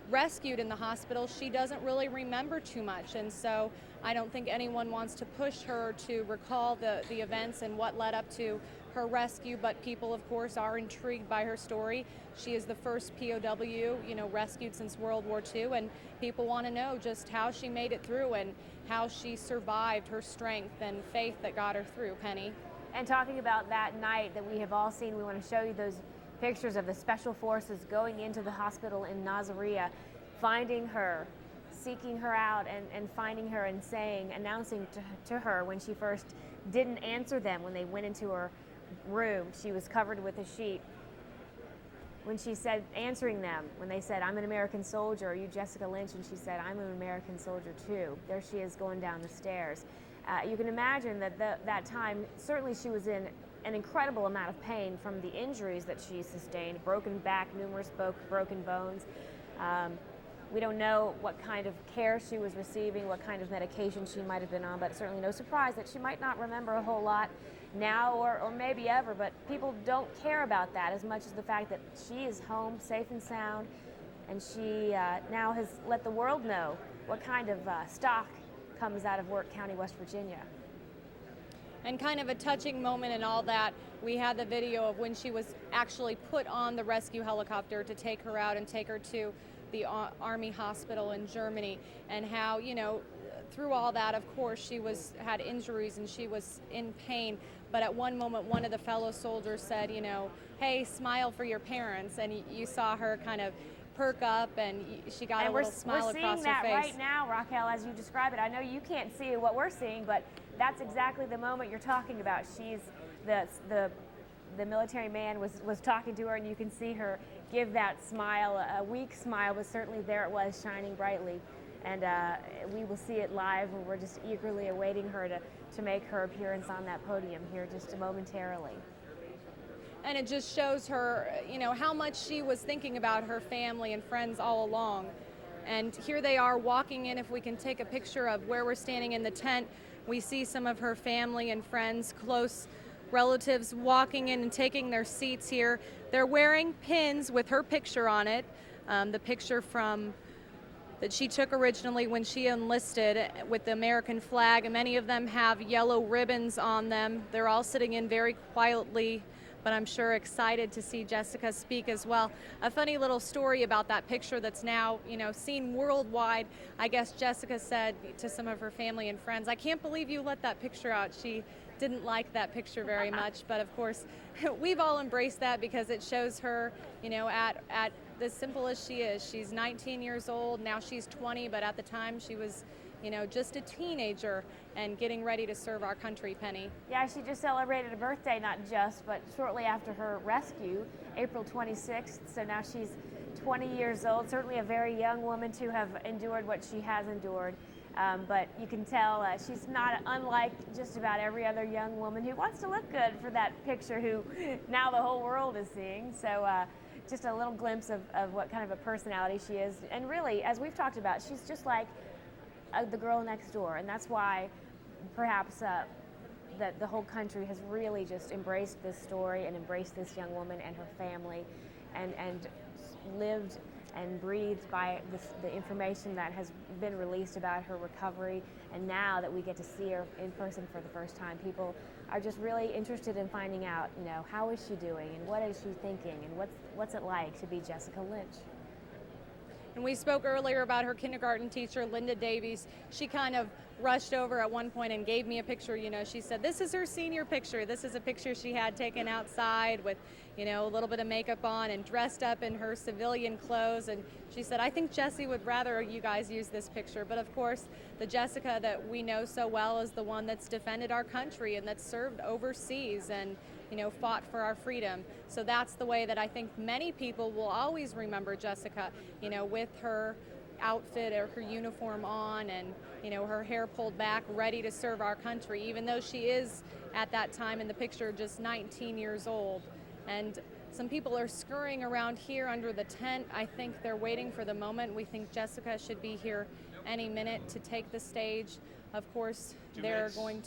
Speaker 2: rescued in the hospital, she doesn't really remember too much. And so I don't think anyone wants to push her to recall the events and what led up to her rescue, but people, of course, are intrigued by her story. She is the first POW, you know, rescued since World War II, and people want to know just how she made it through and how she survived, her strength and faith that got her through, Penny.
Speaker 1: And talking about that night that we have all seen, we want to show you those pictures of the special forces going into the hospital in Nasiriyah, finding her, seeking her out and finding her and announcing to her when she first didn't answer them when they went into her room. She was covered with a sheet. When she said, answering them, when they said, "I'm an American soldier, are you Jessica Lynch?" And she said, "I'm an American soldier too." There she is going down the stairs. You can imagine that that time, certainly she was in an incredible amount of pain from the injuries that she sustained, broken back, numerous broken bones. We don't know what kind of care she was receiving, what kind of medication she might have been on, but certainly no surprise that she might not remember a whole lot now or maybe ever, but people don't care about that as much as the fact that she is home, safe and sound, and she now has let the world know what kind of stock comes out of Wirt County, West Virginia.
Speaker 2: And kind of a touching moment in all that, we had the video of when she was actually put on the rescue helicopter to take her out and take her to the Army hospital in Germany, and how, you know, through all that, of course, she had injuries and she was in pain. But at one moment, one of the fellow soldiers said, you know, "Hey, smile for your parents." And you saw her kind of perk up, and she got a little smile across her face.
Speaker 1: We're seeing that right now, Raquel, as you describe it. I know you can't see what we're seeing, but that's exactly the moment you're talking about. She's the military man was talking to her, and you can see her give that smile, a weak smile, but certainly there it was, shining brightly. And we will see it live, and we're just eagerly awaiting her to make her appearance on that podium here just momentarily.
Speaker 2: And it just shows her, you know, how much she was thinking about her family and friends all along. And here they are walking in. If we can take a picture of where we're standing in the tent, we see some of her family and friends, close relatives, walking in and taking their seats here. They're wearing pins with her picture on it, the picture that she took originally when she enlisted with the American flag, and many of them have yellow ribbons on them. They're all sitting in very quietly but I'm sure excited to see Jessica speak as well. A funny little story about that picture that's now, seen worldwide. I guess Jessica said to some of her family and friends, "I can't believe you let that picture out." She didn't like that picture very much, but of course, we've all embraced that because it shows her, at as simple as she is. She's 19 years old, now she's 20, but at the time she was, just a teenager and getting ready to serve our country, Penny.
Speaker 1: Yeah, she just celebrated a birthday, not just, but shortly after her rescue, April 26th. So now she's 20 years old, certainly a very young woman to have endured what she has endured. But you can tell she's not unlike just about every other young woman who wants to look good for that picture who now the whole world is seeing. So just a little glimpse of what kind of a personality she is. And really, as we've talked about, she's just like the girl next door. And that's why perhaps that the whole country has really just embraced this story and embraced this young woman and her family and lived and breathed by the information that has been released about her recovery. And now that we get to see her in person for the first time, people are just really interested in finding out, how is she doing and what is she thinking and what's it like to be Jessica Lynch.
Speaker 2: And we spoke earlier about her kindergarten teacher, Linda Davies. She kind of rushed over at one point and gave me a picture. She said this is her senior picture. This is a picture she had taken outside with, a little bit of makeup on and dressed up in her civilian clothes. And she said, I think Jessie would rather you guys use this picture. But of course, the Jessica that we know so well is the one that's defended our country and that's served overseas and fought for our freedom. So that's the way that I think many people will always remember Jessica, with her outfit or her uniform on and, her hair pulled back, ready to serve our country, even though she is at that time in the picture just 19 years old. And some people are scurrying around here under the tent. I think they're waiting for the moment. We think Jessica should be here any minute to take the stage. Of course, they're going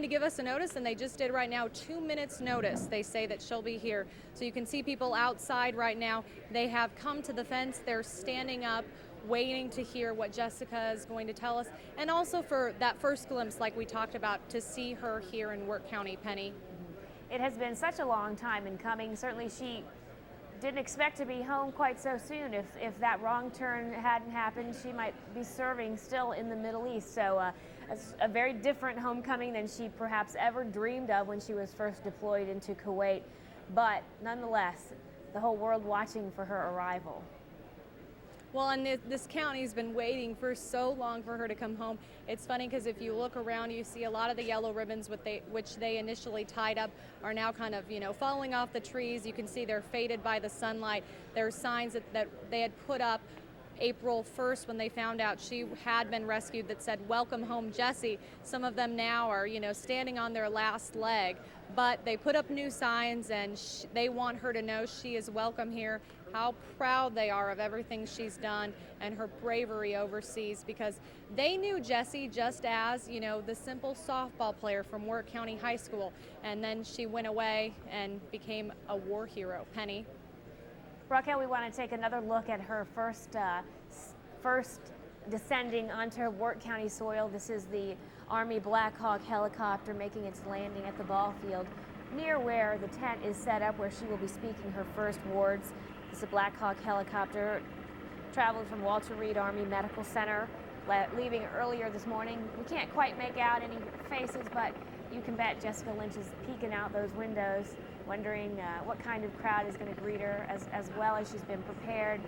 Speaker 2: to give us a notice, and they just did right now, 2 minutes notice. They say that she'll be here. So you can see people outside right now. They have come to the fence. They're standing up, waiting to hear what Jessica is going to tell us. And also for that first glimpse, like we talked about, to see her here in Wirt County, Penny.
Speaker 1: It has been such a long time in coming. Certainly she didn't expect to be home quite so soon. If that wrong turn hadn't happened, she might be serving still in the Middle East. So a very different homecoming than she perhaps ever dreamed of when she was first deployed into Kuwait. But nonetheless, the whole world watching for her arrival.
Speaker 2: Well, and this county's been waiting for so long for her to come home. It's funny because if you look around, you see a lot of the yellow ribbons which they initially tied up are now kind of, falling off the trees. You can see they're faded by the sunlight. There are signs that they had put up April 1st when they found out she had been rescued that said, "Welcome home, Jessie." Some of them now are, standing on their last leg. But they put up new signs, and they want her to know she is welcome here, how proud they are of everything she's done and her bravery overseas, because they knew Jessie just as, the simple softball player from Wirt County High School. And then she went away and became a war hero. Penny.
Speaker 1: Raquel, we want to take another look at her first descending onto Wirt County soil. This is the Army Black Hawk helicopter making its landing at the ball field near where the tent is set up, where she will be speaking her first words. This is a Black Hawk helicopter traveled from Walter Reed Army Medical Center, leaving earlier this morning. We can't quite make out any faces, but you can bet Jessica Lynch is peeking out those windows, wondering what kind of crowd is going to greet her, as well as she's been prepared.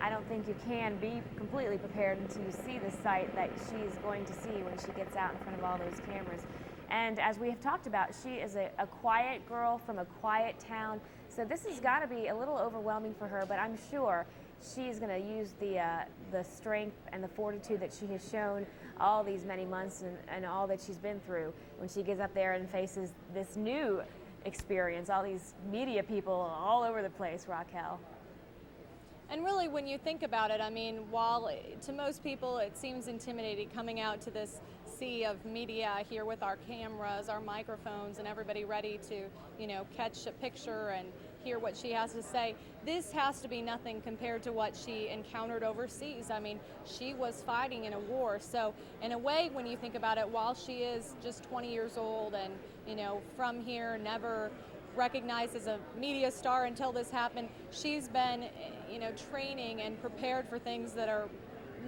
Speaker 1: I don't think you can be completely prepared until you see the sight that she's going to see when she gets out in front of all those cameras. And as we have talked about, she is a quiet girl from a quiet town, so this has got to be a little overwhelming for her, but I'm sure she's going to use the strength and the fortitude that she has shown all these many months and all that she's been through when she gets up there and faces this new experience, all these media people all over the place, Raquel.
Speaker 2: And really, when you think about it, I mean, while to most people it seems intimidating coming out to this sea of media here with our cameras, our microphones, and everybody ready to, catch a picture and hear what she has to say, this has to be nothing compared to what she encountered overseas. I mean, she was fighting in a war. So in a way, when you think about it, while she is just 20 years old and, from here, never recognized as a media star until this happened. She's been, training and prepared for things that are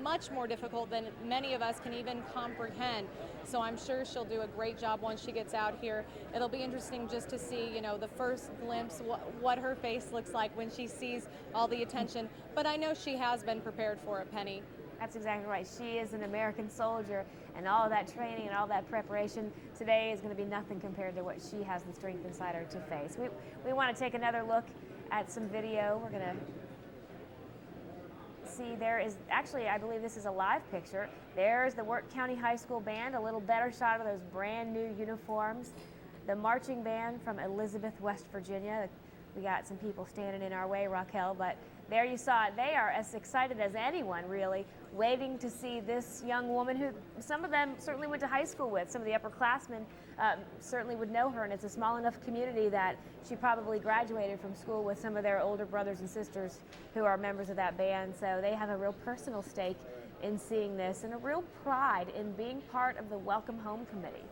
Speaker 2: much more difficult than many of us can even comprehend. So I'm sure she'll do a great job once she gets out here. It'll be interesting just to see, the first glimpse, what her face looks like when she sees all the attention. But I know she has been prepared for it, Penny.
Speaker 1: That's exactly right. She is an American soldier, and all of that training and all that preparation today is going to be nothing compared to what she has the strength inside her to face. We want to take another look at some video. We're going to see there is actually, I believe this is a live picture. There's the Wirt County High School band, a little better shot of those brand new uniforms. The marching band from Elizabeth, West Virginia. We got some people standing in our way, Raquel, but there you saw it. They are as excited as anyone, really, waiting to see this young woman who some of them certainly went to high school with. Some of the upperclassmen certainly would know her, and it's a small enough community that she probably graduated from school with some of their older brothers and sisters who are members of that band. So they have a real personal stake in seeing this and a real pride in being part of the Welcome Home Committee.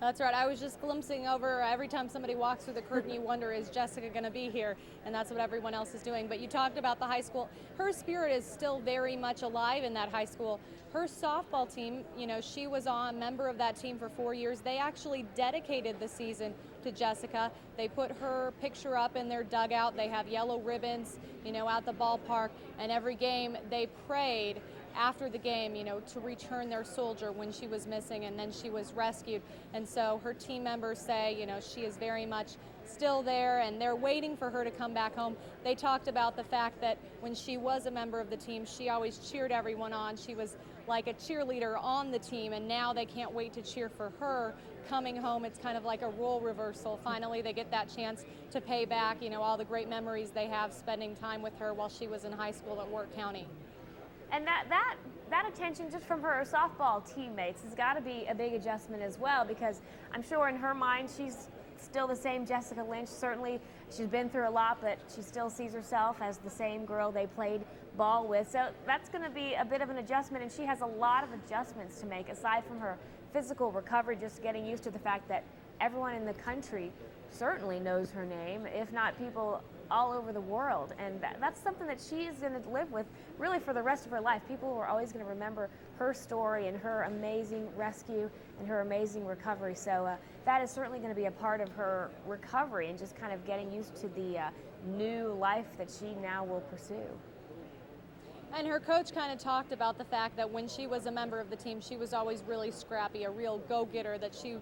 Speaker 2: That's right. I was just glimpsing over. Every time somebody walks through the curtain, you wonder, is Jessica going to be here? And that's what everyone else is doing. But you talked about the high school. Her spirit is still very much alive in that high school. Her softball team, she was a member of that team for 4 years. They actually dedicated the season to Jessica. They put her picture up in their dugout. They have yellow ribbons, at the ballpark. And every game they prayed after the game, to return their soldier when she was missing, and then she was rescued. And so her team members say, she is very much still there, and they're waiting for her to come back home. They talked about the fact that when she was a member of the team, she always cheered everyone on. She was like a cheerleader on the team, and now they can't wait to cheer for her coming home. It's kind of like a role reversal. Finally, they get that chance to pay back, all the great memories they have spending time with her while she was in high school at Wirt County.
Speaker 1: And that attention just from her softball teammates has got to be a big adjustment as well, because I'm sure in her mind she's still the same Jessica Lynch. Certainly she's been through a lot, but she still sees herself as the same girl they played ball with. So that's going to be a bit of an adjustment, and she has a lot of adjustments to make aside from her physical recovery, just getting used to the fact that everyone in the country certainly knows her name, if not people all over the world, and that's something that she's going to live with really for the rest of her life. People are always going to remember her story and her amazing rescue and her amazing recovery. So that is certainly going to be a part of her recovery and just kind of getting used to the new life that she now will pursue.
Speaker 2: And her coach kind of talked about the fact that when she was a member of the team, she was always really scrappy, a real go-getter, that she,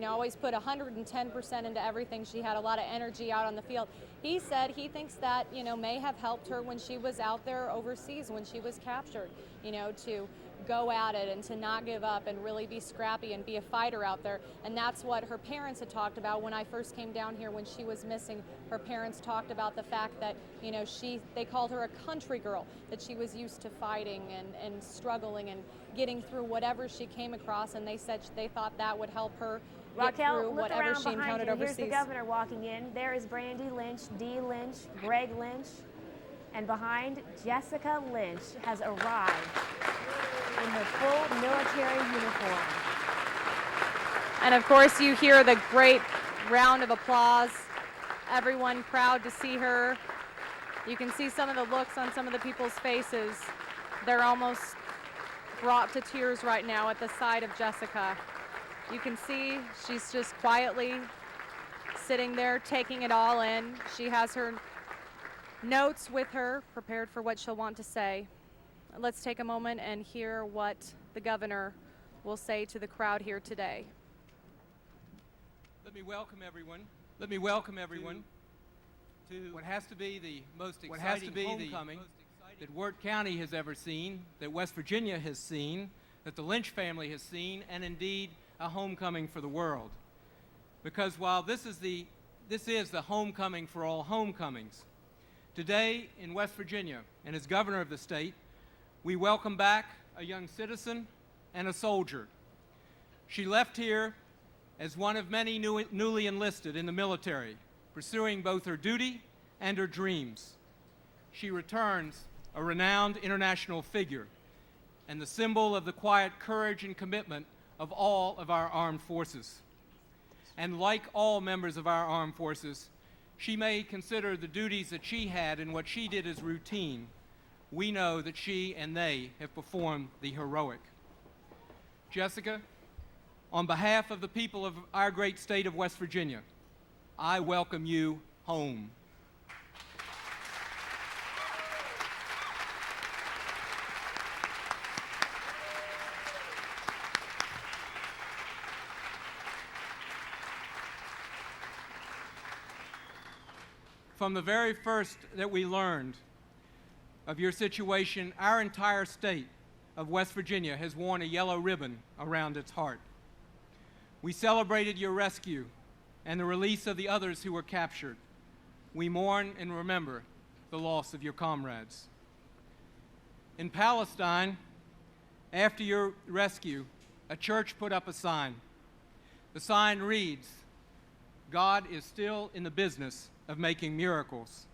Speaker 2: always put 110% into everything. She had a lot of energy out on the field. He said he thinks that, may have helped her when she was out there overseas, when she was captured, to go at it and to not give up and really be scrappy and be a fighter out there. And that's what her parents had talked about when I first came down here when she was missing. Her parents talked about the fact that, they called her a country girl, that she was used to fighting and struggling and getting through whatever she came across, and they said they thought that would help her get
Speaker 1: Raquel,
Speaker 2: through
Speaker 1: look
Speaker 2: whatever
Speaker 1: around
Speaker 2: she
Speaker 1: behind
Speaker 2: encountered
Speaker 1: you.
Speaker 2: overseas.
Speaker 1: Here's the governor walking in. There is Brandy Lynch, Dee Lynch, Greg Lynch, and behind, Jessica Lynch has arrived in her full military uniform.
Speaker 2: And of course you hear the great round of applause. Everyone proud to see her. You can see some of the looks on some of the people's faces. They're almost brought to tears right now at the sight of Jessica. You can see she's just quietly sitting there taking it all in. She has her notes with her, prepared for what she'll want to say. Let's take a moment and hear what the governor will say to the crowd here today.
Speaker 4: Let me welcome everyone to what has to be the most exciting homecoming that Wirt County has ever seen, that West Virginia has seen, that the Lynch family has seen, and indeed a homecoming for the world. Because while this is the homecoming for all homecomings, today in West Virginia, and as governor of the state, we welcome back a young citizen and a soldier. She left here as one of many newly enlisted in the military, pursuing both her duty and her dreams. She returns a renowned international figure and the symbol of the quiet courage and commitment of all of our armed forces. And like all members of our armed forces, she may consider the duties that she had and what she did as routine. We know that she and they have performed the heroic. Jessica, on behalf of the people of our great state of West Virginia, I welcome you home. From the very first that we learned of your situation, our entire state of West Virginia has worn a yellow ribbon around its heart. We celebrated your rescue and the release of the others who were captured. We mourn and remember the loss of your comrades. In Palestine, after your rescue, a church put up a sign. The sign reads, "God is still in the business of making miracles."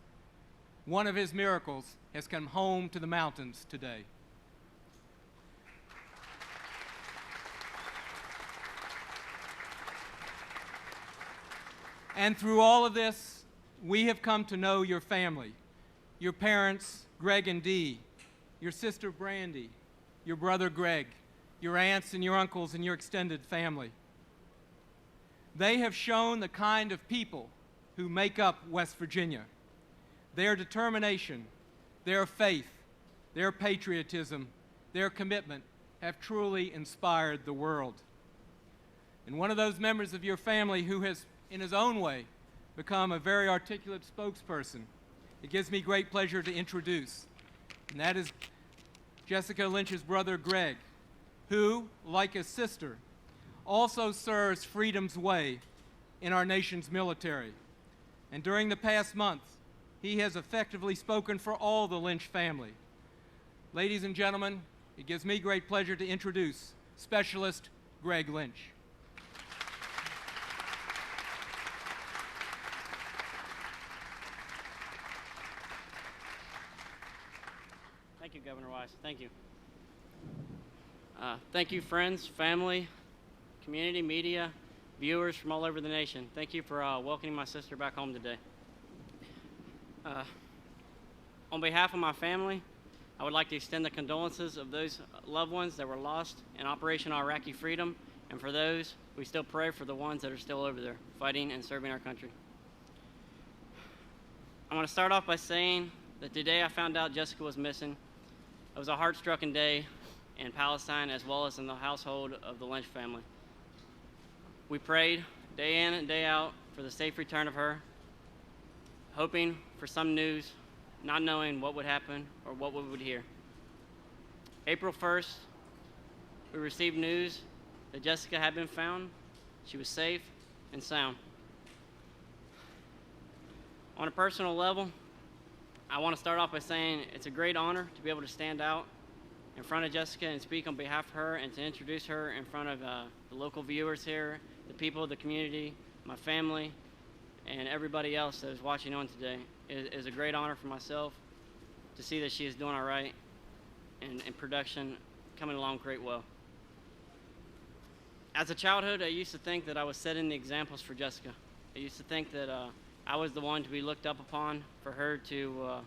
Speaker 4: One of his miracles has come home to the mountains today. And through all of this, we have come to know your family, your parents, Greg and Dee, your sister Brandy, your brother Greg, your aunts and your uncles and your extended family. They have shown the kind of people who make up West Virginia. Their determination, their faith, their patriotism, their commitment have truly inspired the world. And one of those members of your family who has, in his own way, become a very articulate spokesperson, it gives me great pleasure to introduce, and that is Jessica Lynch's brother Greg, who, like his sister, also serves freedom's way in our nation's military. And during the past month, he has effectively spoken for all the Lynch family. Ladies and gentlemen, it gives me great pleasure to introduce Specialist Greg Lynch.
Speaker 5: Thank you, Governor Weiss. Thank you. Thank you, friends, family, community, media, viewers from all over the nation. Thank you for welcoming my sister back home today. On behalf of my family, I would like to extend the condolences of those loved ones that were lost in Operation Iraqi Freedom, and for those, we still pray for the ones that are still over there fighting and serving our country. I want to start off by saying that today I found out Jessica was missing. It was a heart-stricken day in Palestine as well as in the household of the Lynch family. We prayed day in and day out for the safe return of her, hoping for some news, not knowing what would happen or what we would hear. April 1st, we received news that Jessica had been found. She was safe and sound. On a personal level, I want to start off by saying it's a great honor to be able to stand out in front of Jessica and speak on behalf of her and to introduce her in front of the local viewers here, the people of the community, my family, and everybody else that is watching on today. It is a great honor for myself to see that she is doing all right and in production coming along great well. As a childhood, I used to think that I was setting the examples for Jessica. I used to think that I was the one to be looked up upon for her to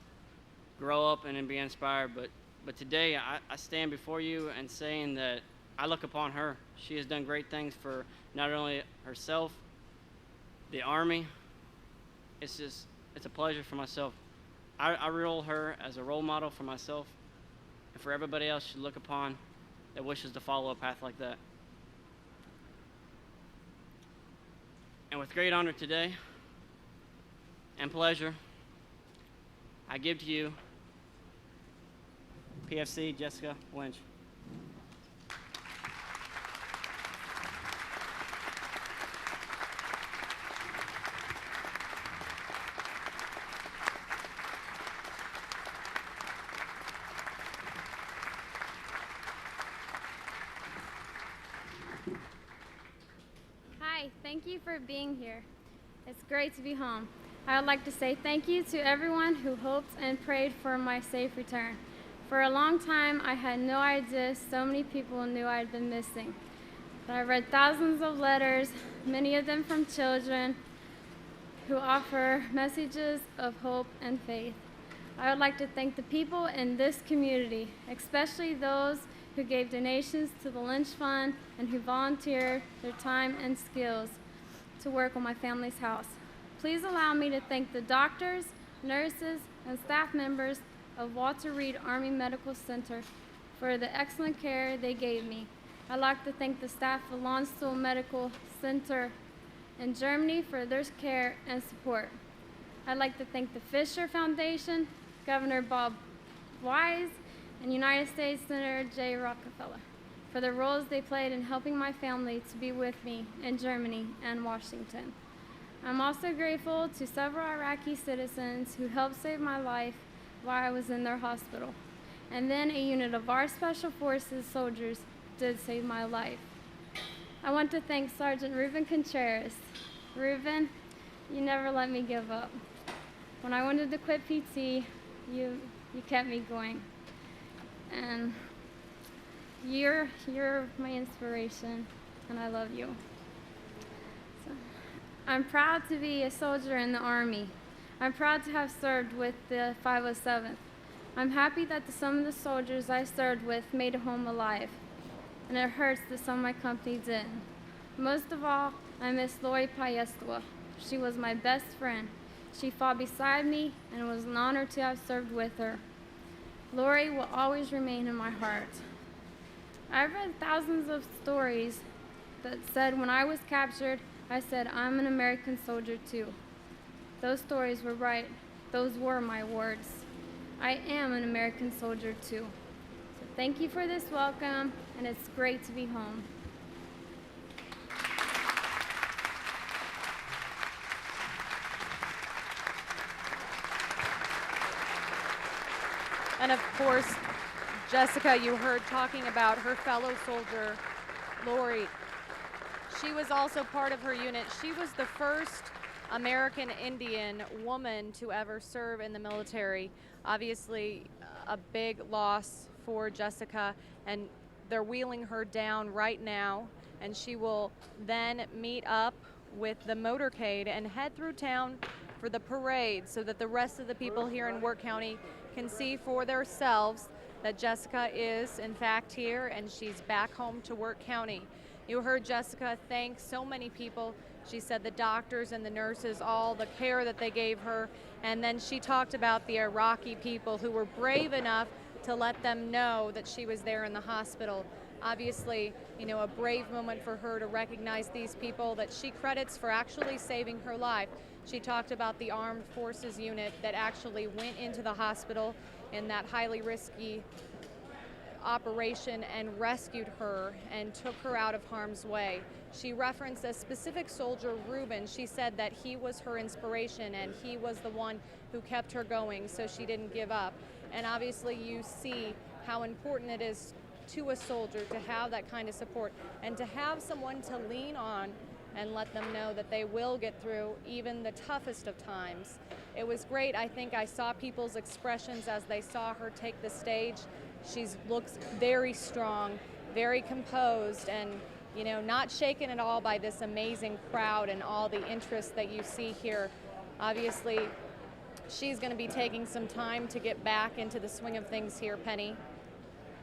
Speaker 5: grow up and be inspired. But today I stand before you and saying that I look upon her. She has done great things for not only herself, the Army. It's a pleasure for myself. I role her as a role model for myself and for everybody else to look upon that wishes to follow a path like that. And with great honor today and pleasure, I give to you PFC Jessica Lynch.
Speaker 6: Hi, thank you for being here. It's great to be home. I would like to say thank you to everyone who hoped and prayed for my safe return. For a long time, I had no idea so many people knew I had been missing. but I read thousands of letters, many of them from children who offer messages of hope and faith. I would like to thank the people in this community, especially those who gave donations to the Lynch Fund and who volunteered their time and skills to work on my family's house. Please allow me to thank the doctors, nurses, and staff members of Walter Reed Army Medical Center for the excellent care they gave me. I'd like to thank the staff of Landstuhl Medical Center in Germany for their care and support. I'd like to thank the Fisher Foundation, Governor Bob Wise, and United States Senator J. Rockefeller for the roles they played in helping my family to be with me in Germany and Washington. I'm also grateful to several Iraqi citizens who helped save my life while I was in their hospital. And then a unit of our Special Forces soldiers did save my life. I want to thank Sergeant Ruben Contreras. Ruben, you never let me give up. When I wanted to quit PT, you kept me going. And you're my inspiration, and I love you. So, I'm proud to be a soldier in the Army. I'm proud to have served with the 507th. I'm happy that some of the soldiers I served with made it home alive, and it hurts that some of my company didn't. Most of all, I miss Lori Payestoa. She was my best friend. She fought beside me, and it was an honor to have served with her. Lori will always remain in my heart. I've read thousands of stories that said when I was captured, I said, I'm an American soldier too. Those stories were right. Those were my words. I am an American soldier too. So thank you for this welcome, and it's great to be home.
Speaker 2: And of course, Jessica, you heard talking about her fellow soldier, Lori. She was also part of her unit. She was the first American Indian woman to ever serve in the military. Obviously, a big loss for Jessica, and they're wheeling her down right now, and she will then meet up with the motorcade and head through town for the parade so that the rest of the people here in Wirt County can see for themselves that Jessica is in fact here and she's back home to Wirt County. You heard Jessica thank so many people. She said the doctors and the nurses, all the care that they gave her, and then she talked about the Iraqi people who were brave enough to let them know that she was there in the hospital. Obviously, you know, a brave moment for her to recognize these people that she credits for actually saving her life. She talked about the armed forces unit that actually went into the hospital in that highly risky operation and rescued her and took her out of harm's way. She referenced a specific soldier, Ruben. She said that he was her inspiration and he was the one who kept her going, so she didn't give up. And obviously you see how important it is to a soldier to have that kind of support and to have someone to lean on and let them know that they will get through even the toughest of times. It was great. I think I saw people's expressions as they saw her take the stage. She looks very strong, very composed, and you know, not shaken at all by this amazing crowd and all the interest that you see here. Obviously, she's going to be taking some time to get back into the swing of things here, Penny.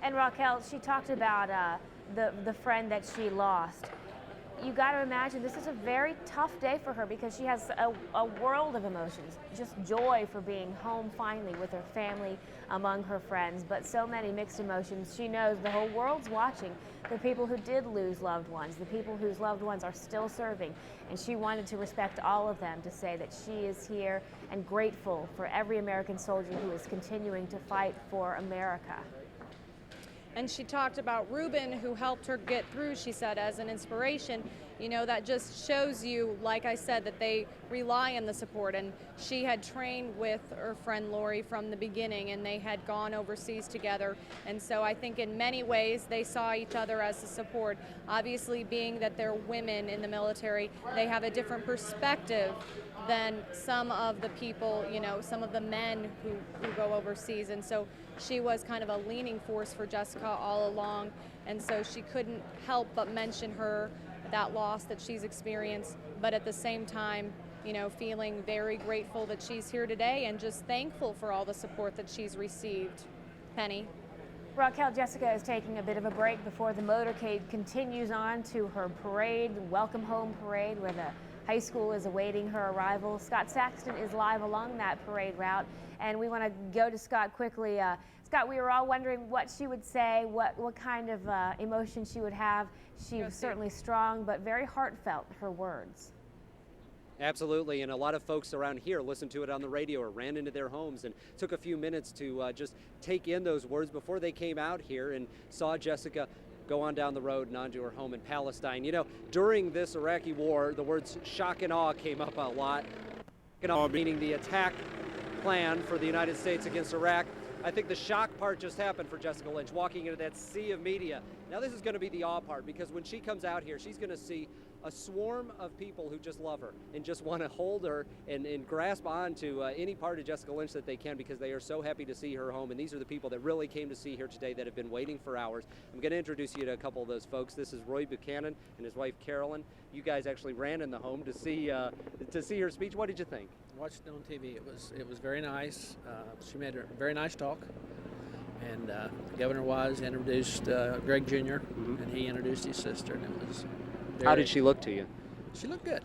Speaker 1: And Raquel, she talked about the friend that she lost. You got to imagine this is a very tough day for her because she has a world of emotions, just joy for being home finally with her family, among her friends, but so many mixed emotions. She knows the whole world's watching, the people who did lose loved ones, the people whose loved ones are still serving, and she wanted to respect all of them, to say that she is here and grateful for every American soldier who is continuing to fight for America.
Speaker 2: And she talked about Ruben, who helped her get through, she said, as an inspiration. You know, that just shows you, like I said, that they rely on the support. And she had trained with her friend Lori from the beginning, and they had gone overseas together. And so I think in many ways they saw each other as a support. Obviously, being that they're women in the military, they have a different perspective than some of the people, you know, some of the men who go overseas. And so she was kind of a leaning force for Jessica all along. and so she couldn't help but mention that loss that she's experienced, but at the same time, feeling very grateful that she's here today and just thankful for all the support that she's received. Penny.
Speaker 1: Raquel, Jessica is taking a bit of a break before the motorcade continues on to her parade, welcome home parade, where the high school is awaiting her arrival. Scott Saxton is live along that parade route, and we want to go to Scott quickly. Scott, we were all wondering what she would say, what kind of emotion she would have. She was certainly strong, but very heartfelt, her words.
Speaker 3: Absolutely, and a lot of folks around here listened to it on the radio or ran into their homes and took a few minutes to just take in those words before they came out here and saw Jessica go on down the road and onto her home in Palestine. During this Iraqi war, the words shock and awe came up a lot, meaning the attack plan for the United States against Iraq. I think the shock part just happened for Jessica Lynch, walking into that sea of media. Now this is going to be the awe part, because when she comes out here, she's going to see a swarm of people who just love her and just want to hold her and grasp on to any part of Jessica Lynch that they can, because they are so happy to see her home. And these are the people that really came to see her today that have been waiting for hours. I'm going to introduce you to a couple of those folks. This is Roy Buchanan and his wife Carolyn. You guys actually ran in the home to see her speech. What did you think?
Speaker 7: Watched it on TV. It was very nice. She made a very nice talk, and the governor introduced Greg Jr. And he introduced his sister, and it was.
Speaker 3: How did she look to you?
Speaker 7: She looked good.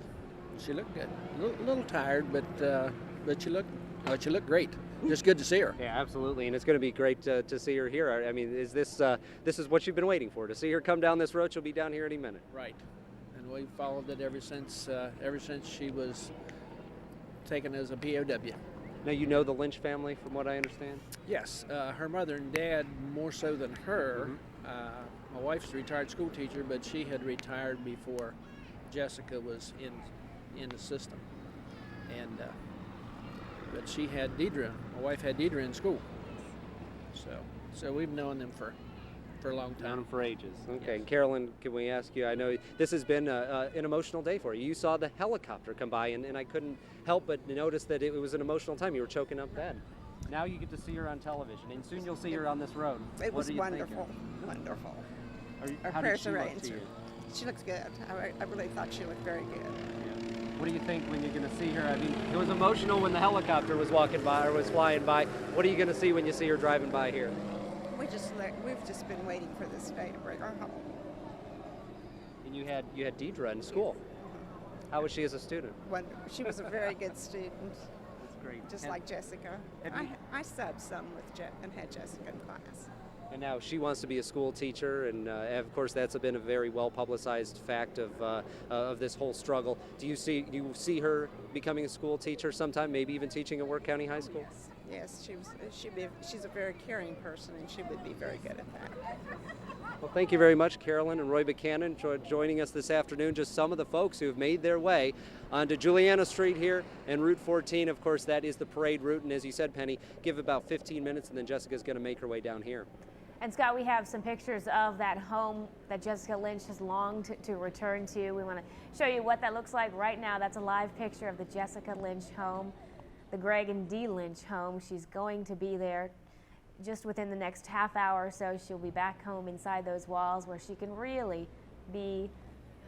Speaker 7: She looked good. A little tired, but she looked great. Just good to see her.
Speaker 3: Yeah, absolutely, and it's going to be great to see her here. I mean, is this is what you've been waiting for? To see her come down this road? She'll be down here any minute.
Speaker 7: Right, and we followed it ever since she was taken as a POW.
Speaker 3: Now, you know the Lynch family, from what I understand?
Speaker 7: Yes, her mother and dad more so than her. My wife's a retired school teacher, but she had retired before Jessica was in the system. And but she had Deidre. My wife had Deidre in school. So we've known them for a long time.
Speaker 3: Known them for ages. Okay,
Speaker 7: Yes.
Speaker 3: and Carolyn, can we ask you, I know this has been an emotional day for you. You saw the helicopter come by, and I couldn't help but notice that it was an emotional time. You were choking up bad. Now you get to see her on television, and soon you'll see her on this road.
Speaker 8: It was
Speaker 3: What are you
Speaker 8: wonderful,
Speaker 3: thinking?
Speaker 8: wonderful.
Speaker 3: How
Speaker 8: Our
Speaker 3: did
Speaker 8: prayers
Speaker 3: she
Speaker 8: are
Speaker 3: look to you?
Speaker 8: answered. She looks good. I really thought she looked very good.
Speaker 3: What do you think when you're going to see her? I mean, it was emotional when the helicopter was walking by or was flying by. What are you going to see when you see her driving by here?
Speaker 8: We've just been waiting for this day to bring her home.
Speaker 3: And you had Deidre in school. How was she as a student?
Speaker 8: She was a very good student,
Speaker 3: That's great.
Speaker 8: just
Speaker 3: And-
Speaker 8: like Jessica. I subbed some with and had Jessica in class.
Speaker 3: And now she wants to be a school teacher, and of course that's been a very well publicized fact of this whole struggle. Do you see her becoming a school teacher sometime, maybe even teaching at Wirt County High School?
Speaker 8: Yes, she's a very caring person, and she would be very good at that.
Speaker 3: Well, thank you very much, Carolyn and Roy Buchanan, for joining us this afternoon. Just some of the folks who have made their way onto Juliana Street here and Route 14. Of course, that is the parade route, and as you said, Penny, give about 15 minutes, and then Jessica's going to make her way down here.
Speaker 1: And Scott, we have some pictures of that home that Jessica Lynch has longed to return to. We want to show you what that looks like right now. That's a live picture of the Jessica Lynch home, the Greg and Dee Lynch home. She's going to be there just within the next half hour or so. She'll be back home inside those walls where she can really be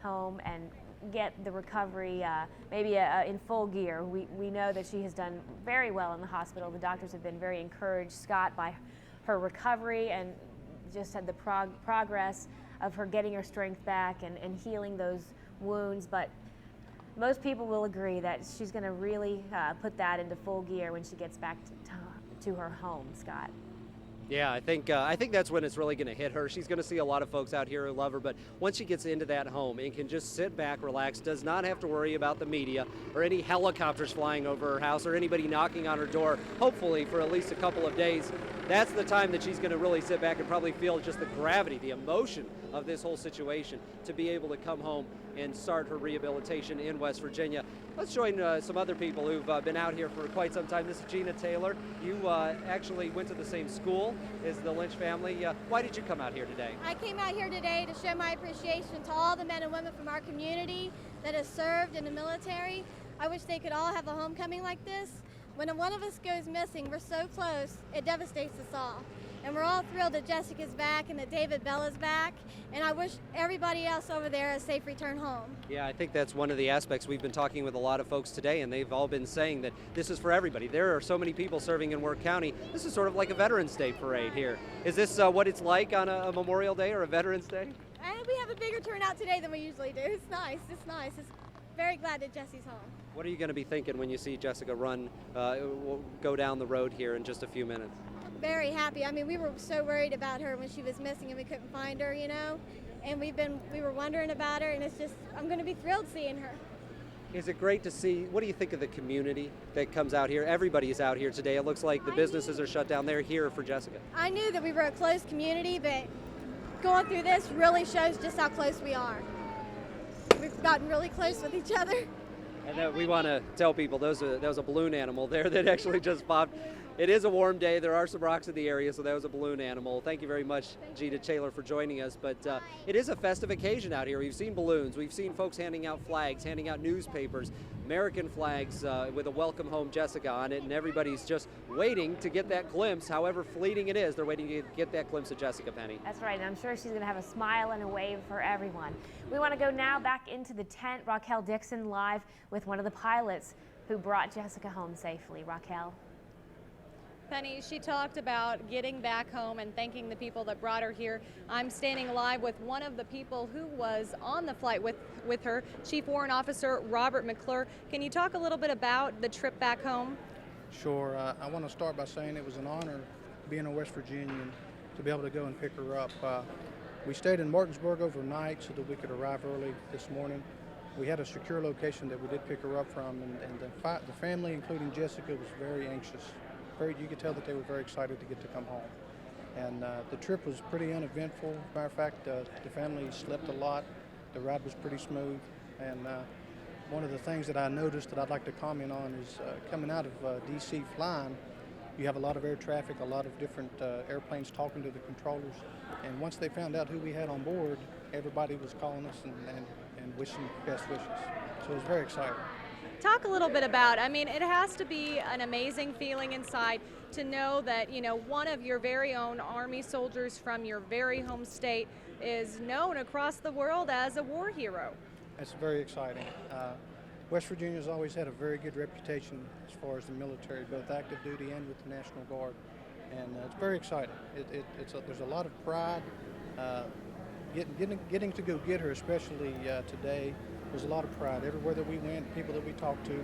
Speaker 1: home and get the recovery maybe in full gear. We know that she has done very well in the hospital. The doctors have been very encouraged, Scott, by her recovery and just had the progress of her getting her strength back and healing those wounds. But most people will agree that she's going to really put that into full gear when she gets back to her home, Scott.
Speaker 3: Yeah, I think that's when it's really going to hit her. She's going to see a lot of folks out here who love her, but once she gets into that home and can just sit back, relax, does not have to worry about the media or any helicopters flying over her house or anybody knocking on her door, hopefully for at least a couple of days, that's the time that she's going to really sit back and probably feel just the gravity, the emotion of this whole situation to be able to come home and start her rehabilitation in West Virginia. Let's join some other people who've been out here for quite some time. This is Gina Taylor. You actually went to the same school as the Lynch family. Why did you come out here today?
Speaker 9: I came out here today to show my appreciation to all the men and women from our community that have served in the military. I wish they could all have a homecoming like this. When one of us goes missing, we're so close, it devastates us all. And we're all thrilled that Jessica's back and that David Bella's back. And I wish everybody else over there a safe return home.
Speaker 3: Yeah, I think that's one of the aspects. We've been talking with a lot of folks today, and they've all been saying that this is for everybody. There are so many people serving in Wirt County. This is sort of like a Veterans Day parade here. Is this what it's like on a Memorial Day or a Veterans Day?
Speaker 9: And we have a bigger turnout today than we usually do. It's nice. It's nice. It's very glad that Jesse's home.
Speaker 3: What are you going to be thinking when you see Jessica run, go down the road here in just a few minutes?
Speaker 9: Very happy. I mean, we were so worried about her when she was missing and we couldn't find her, you know. And we were wondering about her, and it's just, I'm going to be thrilled seeing her.
Speaker 3: Is it great to see? What do you think of the community that comes out here? Everybody is out here today. It looks like the businesses are shut down. They're here for Jessica.
Speaker 9: I knew that we were a close community, but going through this really shows just how close we are. We've gotten really close with each other.
Speaker 3: And we want to tell people that was a balloon animal there that actually just popped. It is a warm day. There are some rocks in the area, so that was a balloon animal. Thank you very much, Gita Taylor, for joining us. But it is a festive occasion out here. We've seen balloons. We've seen folks handing out flags, handing out newspapers, American flags with a welcome home Jessica on it, and everybody's just waiting to get that glimpse, however fleeting it is. They're waiting to get that glimpse of Jessica, Penny.
Speaker 1: That's right, and I'm sure she's going to have a smile and a wave for everyone. We want to go now back into the tent. Raquel Dixon live with one of the pilots who brought Jessica home safely. Raquel.
Speaker 2: Penny, she talked about getting back home and thanking the people that brought her here. I'm standing live with one of the people who was on the flight with her, Chief Warrant Officer Robert McClure. Can you talk a little bit about the trip back home?
Speaker 10: Sure. I want to start by saying it was an honor being a West Virginian to be able to go and pick her up. We stayed in Martinsburg overnight so that we could arrive early this morning. We had a secure location that we did pick her up from, and the family, including Jessica, was very anxious. You could tell that they were very excited to get to come home. And the trip was pretty uneventful. As a matter of fact, the family slept a lot. The ride was pretty smooth. And one of the things that I noticed that I'd like to comment on is coming out of D.C. flying, you have a lot of air traffic, a lot of different airplanes talking to the controllers. And once they found out who we had on board, everybody was calling us and wishing best wishes. So it was very exciting.
Speaker 2: Talk a little bit about, I mean, it has to be an amazing feeling inside to know that, you know, one of your very own Army soldiers from your very home state is known across the world as a war hero.
Speaker 10: That's very exciting. West Virginia's always had a very good reputation as far as the military, both active duty and with the National Guard. And it's very exciting. There's a lot of pride. Getting to go get her, especially today, there's a lot of pride. Everywhere that we went, people that we talked to,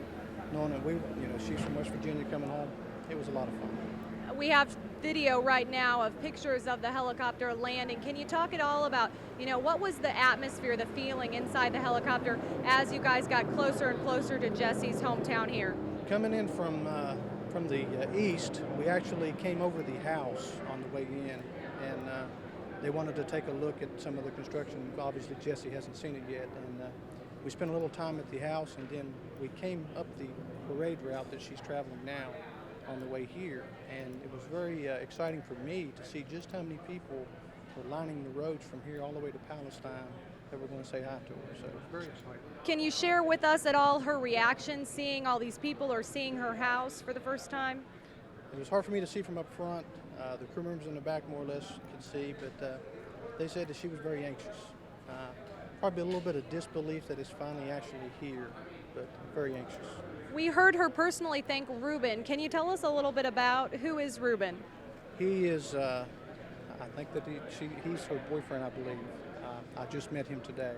Speaker 10: knowing that she's from West Virginia coming home, it was a lot of fun.
Speaker 2: We have video right now of pictures of the helicopter landing. Can you talk at all about, what was the atmosphere, the feeling inside the helicopter as you guys got closer and closer to Jesse's hometown here?
Speaker 10: Coming in from the east, we actually came over the house on the way in, and they wanted to take a look at some of the construction. Obviously, Jesse hasn't seen it yet, and we spent a little time at the house, and then we came up the parade route that she's traveling now on the way here. And it was very exciting for me to see just how many people were lining the roads from here all the way to Palestine that were going to say hi to her. So it was very exciting.
Speaker 2: Can you share with us at all her reaction seeing all these people or seeing her house for the first time?
Speaker 10: It was hard for me to see from up front. The crew members in the back more or less could see, but they said that she was very anxious. Probably a little bit of disbelief that it's finally actually here, but very anxious.
Speaker 2: We heard her personally thank Ruben. Can you tell us a little bit about who is Ruben?
Speaker 10: He is, I think that he's her boyfriend, I believe. I just met him today,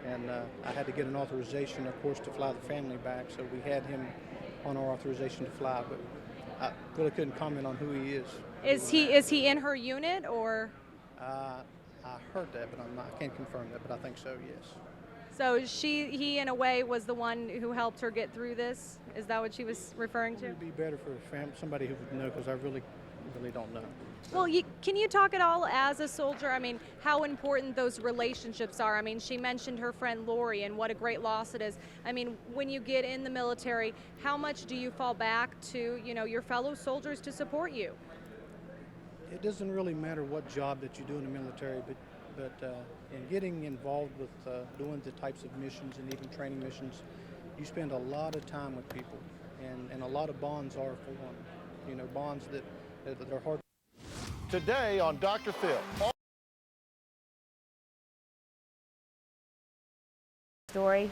Speaker 10: and I had to get an authorization, of course, to fly the family back, so we had him on our authorization to fly, but I really couldn't comment on who he is.
Speaker 2: Is he in her unit, or?
Speaker 10: I heard that, but I can't confirm that, but I think so, yes.
Speaker 2: So he in a way was the one who helped her get through this? Is that what she was referring to?
Speaker 10: It would be better for somebody who would know, because I really don't know.
Speaker 2: Well, can you talk at all as a soldier? I mean, how important those relationships are. I mean, she mentioned her friend Lori and what a great loss it is. I mean, when you get in the military, how much do you fall back to, your fellow soldiers to support you?
Speaker 10: It doesn't really matter what job that you do in the military, but in getting involved with doing the types of missions and even training missions, you spend a lot of time with people, and a lot of bonds are formed. Bonds that are hard.
Speaker 11: today on Dr. Phil.
Speaker 1: Story.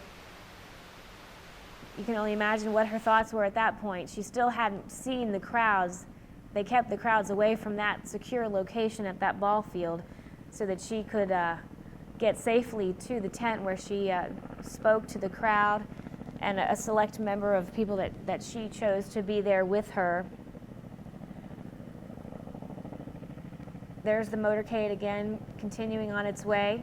Speaker 1: You can only imagine what her thoughts were at that point. She still hadn't seen the crowds. They kept the crowds away from that secure location at that ball field so that she could get safely to the tent where she spoke to the crowd and a select member of people that she chose to be there with her. There's the motorcade again, continuing on its way.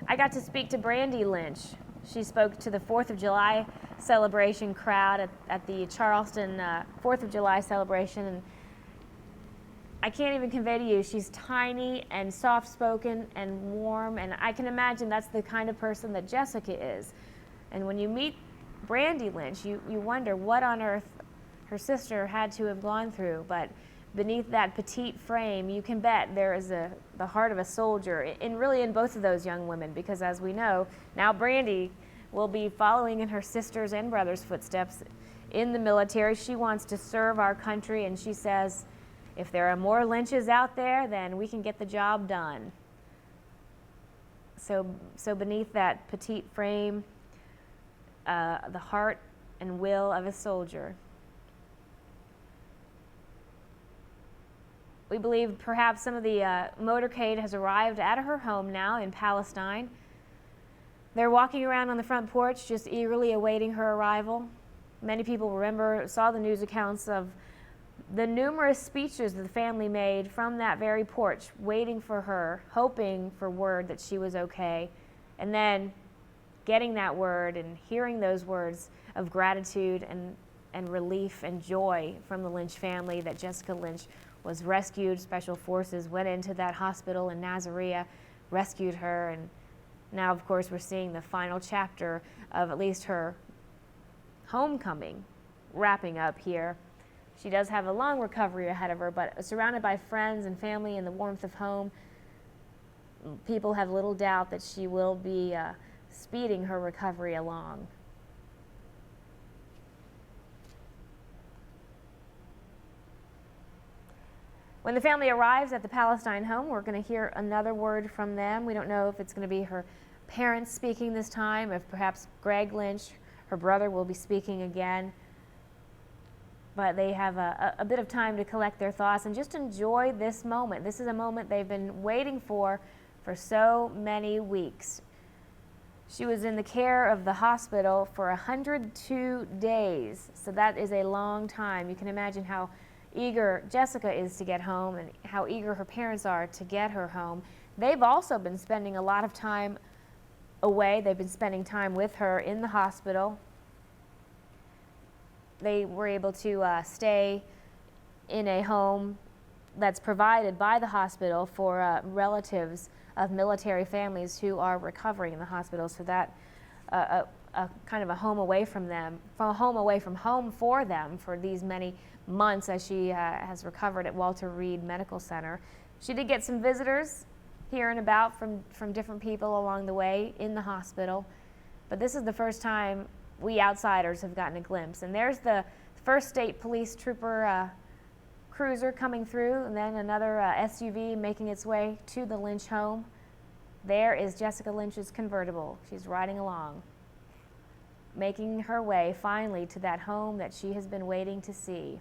Speaker 1: I got to speak to Brandy Lynch. She spoke to the 4th of July celebration crowd at the Charleston 4th of July celebration. And I can't even convey to you, she's tiny and soft-spoken and warm, and I can imagine that's the kind of person that Jessica is. And when you meet Brandy Lynch, you wonder what on earth her sister had to have gone through, but beneath that petite frame, you can bet there is the heart of a soldier, really in both of those young women, because as we know, now Brandy will be following in her sister's and brother's footsteps in the military. She wants to serve our country, and she says, if there are more Lynches out there, then we can get the job done. So beneath that petite frame, the heart and will of a soldier. We believe perhaps some of the motorcade has arrived at her home now in Palestine. They're walking around on the front porch just eagerly awaiting her arrival. Many people saw the news accounts of the numerous speeches that the family made from that very porch, waiting for her, hoping for word that she was okay, and then getting that word and hearing those words of gratitude and relief and joy from the Lynch family that Jessica Lynch was rescued. Special forces went into that hospital in Nazareth, rescued her, and now, of course, we're seeing the final chapter of at least her homecoming wrapping up here. She does have a long recovery ahead of her, but surrounded by friends and family in the warmth of home, people have little doubt that she will be speeding her recovery along. When the family arrives at the Palestine home, we're going to hear another word from them. We don't know if it's going to be her parents speaking this time, if perhaps Greg Lynch, her brother, will be speaking again. But they have a bit of time to collect their thoughts and just enjoy this moment. This is a moment they've been waiting for so many weeks. She was in the care of the hospital for 102 days, so that is a long time. You can imagine how eager Jessica is to get home and how eager her parents are to get her home. They've also been spending a lot of time away. They've been spending time with her in the hospital. They were able to stay in a home that's provided by the hospital for relatives of military families who are recovering in the hospital, so that kind of a home away from them, a home away from home for them for these many months as she has recovered at Walter Reed Medical Center. She did get some visitors here and about from different people along the way in the hospital, but this is the first time we outsiders have gotten a glimpse. And there's the first state police trooper cruiser coming through, and then another SUV making its way to the Lynch home. There is Jessica Lynch's convertible. She's riding along, making her way finally to that home that she has been waiting to see.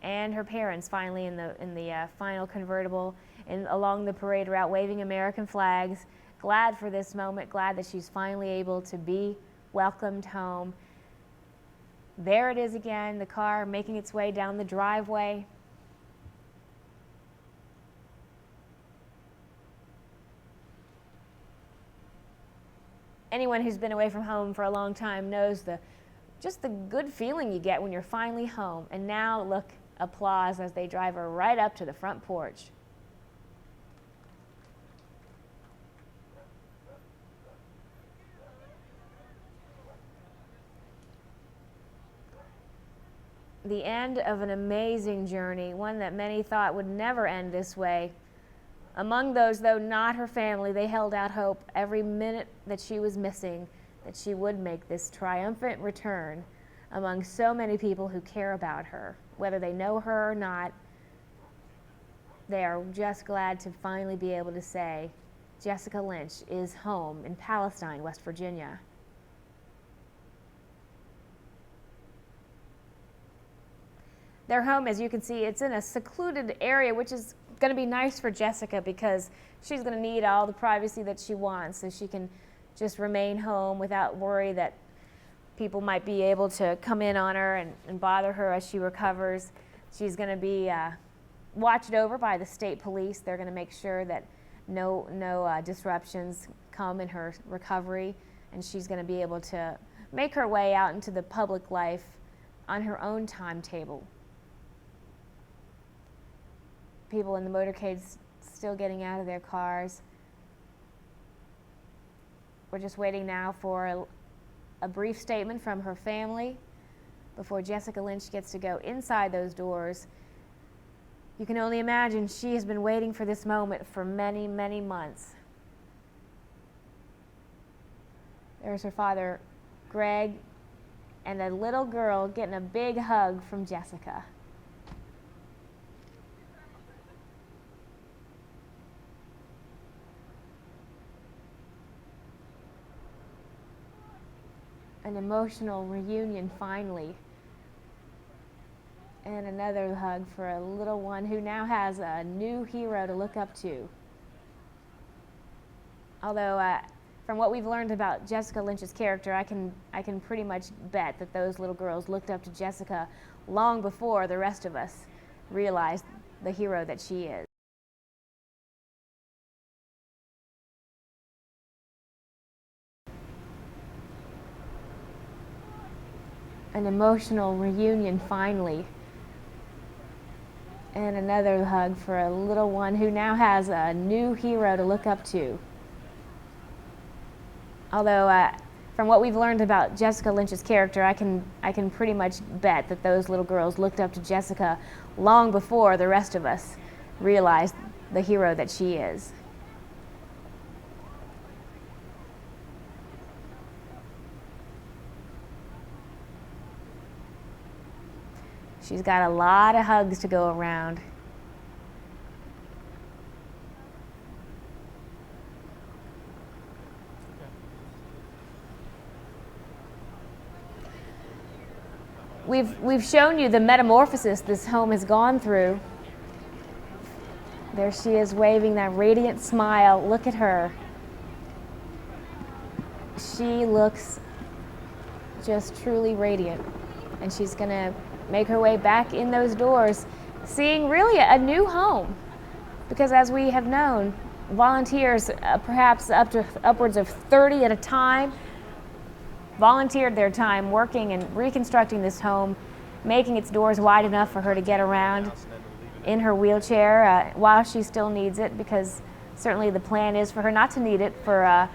Speaker 1: And her parents finally in the final convertible and along the parade route waving American flags, glad for this moment, glad that she's finally able to be welcomed home. There it is again, the car making its way down the driveway. Anyone who's been away from home for a long time knows just the good feeling you get when you're finally home. And now look, applause as they drive her right up to the front porch. The end of an amazing journey, one that many thought would never end this way. Among those, though not her family, they held out hope every minute that she was missing, that she would make this triumphant return among so many people who care about her, whether they know her or not. They are just glad to finally be able to say Jessica Lynch is home in Palestine, West Virginia. Their home, as you can see, it's in a secluded area, which is going to be nice for Jessica because she's going to need all the privacy that she wants, so she can just remain home without worry that people might be able to come in on her and bother her as she recovers. She's going to be watched over by the state police. They're going to make sure that no disruptions come in her recovery, and she's going to be able to make her way out into the public life on her own timetable. People in the motorcades still getting out of their cars. We're just waiting now for a brief statement from her family before Jessica Lynch gets to go inside those doors. You can only imagine she has been waiting for this moment for many, many months. There's her father, Greg, and a little girl getting a big hug from Jessica. An emotional reunion finally. And another hug for a little one who now has a new hero to look up to. Although, from what we've learned about Jessica Lynch's character, I can pretty much bet that those little girls looked up to Jessica long before the rest of us realized the hero that she is. An emotional reunion finally. And another hug for a little one who now has a new hero to look up to. Although, from what we've learned about Jessica Lynch's character, I can pretty much bet that those little girls looked up to Jessica long before the rest of us realized the hero that she is. She's got a lot of hugs to go around. We've shown you the metamorphosis this home has gone through. There she is waving that radiant smile. Look at her. She looks just truly radiant, and she's going to make her way back in those doors, seeing really a new home. Because as we have known, volunteers, perhaps upwards of 30 at a time, volunteered their time working and reconstructing this home, making its doors wide enough for her to get around in her wheelchair while she still needs it, because certainly the plan is for her not to need it for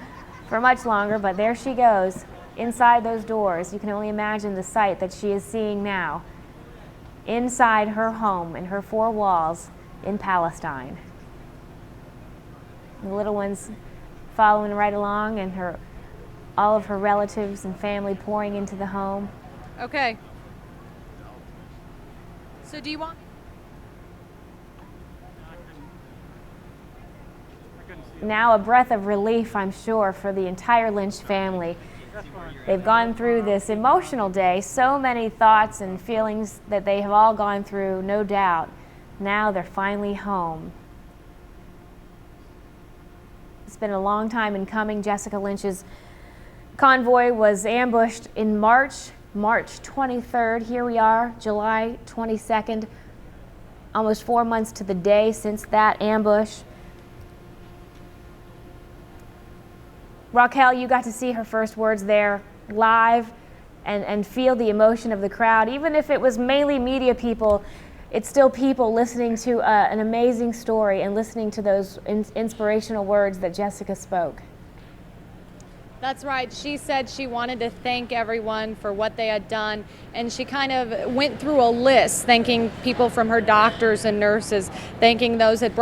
Speaker 1: much longer. But there she goes inside those doors. You can only imagine the sight that she is seeing now inside her home in her four walls in Palestine. The little ones following right along, and all of her relatives and family pouring into the home.
Speaker 2: Okay. So do you want...
Speaker 1: Now a breath of relief, I'm sure, for the entire Lynch family. They've gone through this emotional day, so many thoughts and feelings that they have all gone through, no doubt. Now they're finally home. It's been a long time in coming. Jessica Lynch's convoy was ambushed in March 23rd. Here we are, July 22nd, almost 4 months to the day since that ambush. Raquel, you got to see her first words there live and feel the emotion of the crowd. Even if it was mainly media people, it's still people listening to an amazing story and listening to those inspirational words that Jessica spoke.
Speaker 2: That's right. She said she wanted to thank everyone for what they had done, and she kind of went through a list, thanking people from her doctors and nurses, thanking those that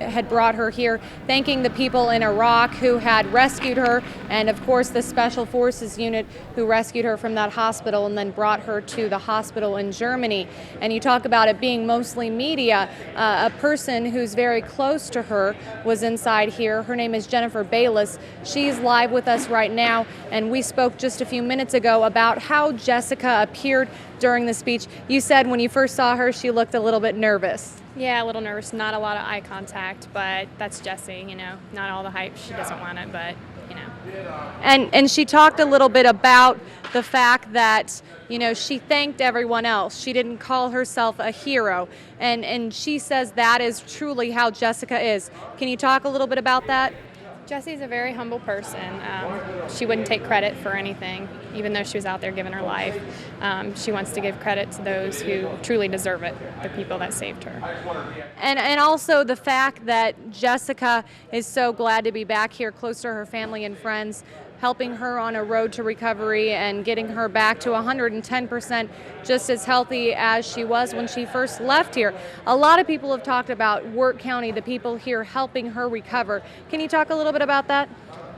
Speaker 2: had brought her here, thanking the people in Iraq who had rescued her, and of course the Special Forces unit who rescued her from that hospital and then brought her to the hospital in Germany. And you talk about it being mostly media. A person who's very close to her was inside here. Her name is Jennifer Bayless. She's live with us right now, and we spoke just a few minutes ago about how Jessica appeared during the speech. You said when you first saw her, she looked a little bit nervous.
Speaker 11: Yeah, a little nervous, not a lot of eye contact, but that's Jessie, you know, not all the hype, she doesn't want it, but, you know.
Speaker 2: And she talked a little bit about the fact that, you know, she thanked everyone else. She didn't call herself a hero, and she says that is truly how Jessica is. Can you talk a little bit about that?
Speaker 11: Jessie's a very humble person. She wouldn't take credit for anything, even though she was out there giving her life. She wants to give credit to those who truly deserve it, the people that saved her.
Speaker 2: And also the fact that Jessica is so glad to be back here close to her family and friends, helping her on a road to recovery and getting her back to 110%, just as healthy as she was when she first left here. A lot of people have talked about WIRT County, the people here helping her recover. Can you talk a little bit about that?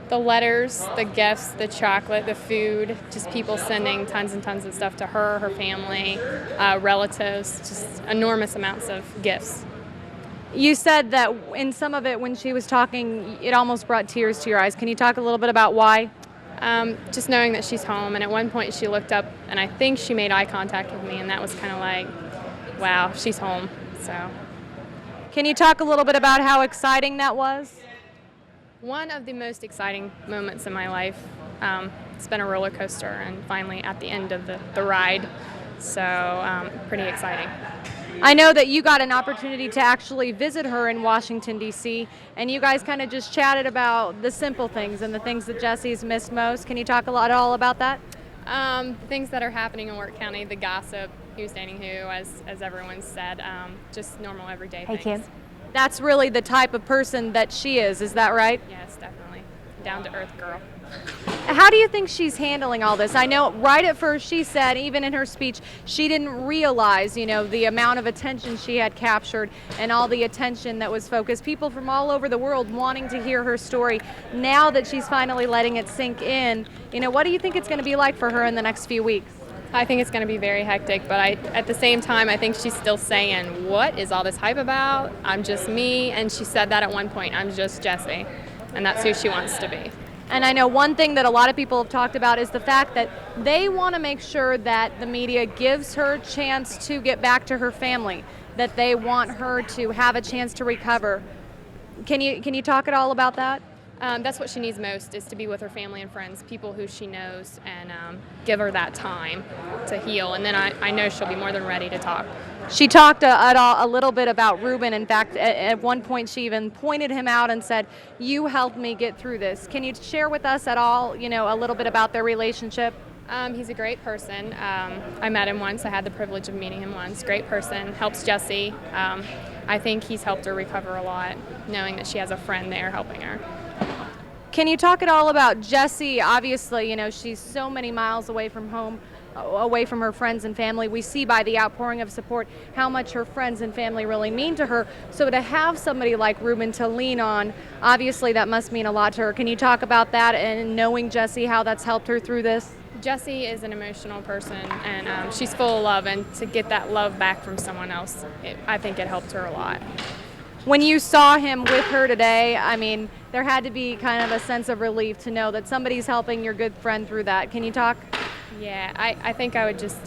Speaker 11: The letters, the gifts, the chocolate, the food, just people sending tons and tons of stuff to her, her family, relatives, just enormous amounts of gifts.
Speaker 2: You said that in some of it when she was talking, it almost brought tears to your eyes. Can you talk a little bit about why?
Speaker 11: Just knowing that she's home, and at one point she looked up and I think she made eye contact with me, and that was kind of like, wow, she's home. So,
Speaker 2: can you talk a little bit about how exciting that was?
Speaker 11: One of the most exciting moments in my life. It's been a roller coaster, and finally at the end of the ride, so pretty exciting.
Speaker 2: I know that you got an opportunity to actually visit her in Washington, D.C., and you guys kind of just chatted about the simple things and the things that Jessie's missed most. Can you talk all about that?
Speaker 11: Things that are happening in WIRT County, the gossip, who's dating who, as everyone said, just normal everyday things.
Speaker 1: Kim.
Speaker 2: That's really the type of person that she is that right?
Speaker 11: Yes, definitely. Down-to-earth girl.
Speaker 2: How do you think she's handling all this? I know right at first she said, even in her speech, she didn't realize, you know, the amount of attention she had captured and all the attention that was focused. People from all over the world wanting to hear her story. Now that she's finally letting it sink in, you know, what do you think it's going to be like for her in the next few weeks?
Speaker 11: I think it's going to be very hectic, but at the same time, I think she's still saying, what is all this hype about? I'm just me, and she said that at one point, I'm just Jessie, and that's who she wants to be.
Speaker 2: And I know one thing that a lot of people have talked about is the fact that they want to make sure that the media gives her a chance to get back to her family, that they want her to have a chance to recover. Can you talk at all about that?
Speaker 11: That's what she needs most, is to be with her family and friends, people who she knows, and give her that time to heal. And then I know she'll be more than ready to talk.
Speaker 2: She talked a little bit about Ruben. In fact, at one point she even pointed him out and said, you helped me get through this. Can you share with us at all, you know, a little bit about their relationship?
Speaker 11: He's a great person. I met him once. I had the privilege of meeting him once. Great person, helps Jessie. I think he's helped her recover a lot, knowing that she has a friend there helping her.
Speaker 2: Can you talk at all about Jessie? Obviously, you know, she's so many miles away from home, away from her friends and family. We see by the outpouring of support how much her friends and family really mean to her. So to have somebody like Ruben to lean on, obviously that must mean a lot to her. Can you talk about that and knowing Jessie, how that's helped her through this?
Speaker 11: Jessie is an emotional person, and she's full of love, and to get that love back from someone else, I think it helped her a lot.
Speaker 2: When you saw him with her today, I mean, there had to be kind of a sense of relief to know that somebody's helping your good friend through that. Can you talk?
Speaker 11: Yeah, I think I would just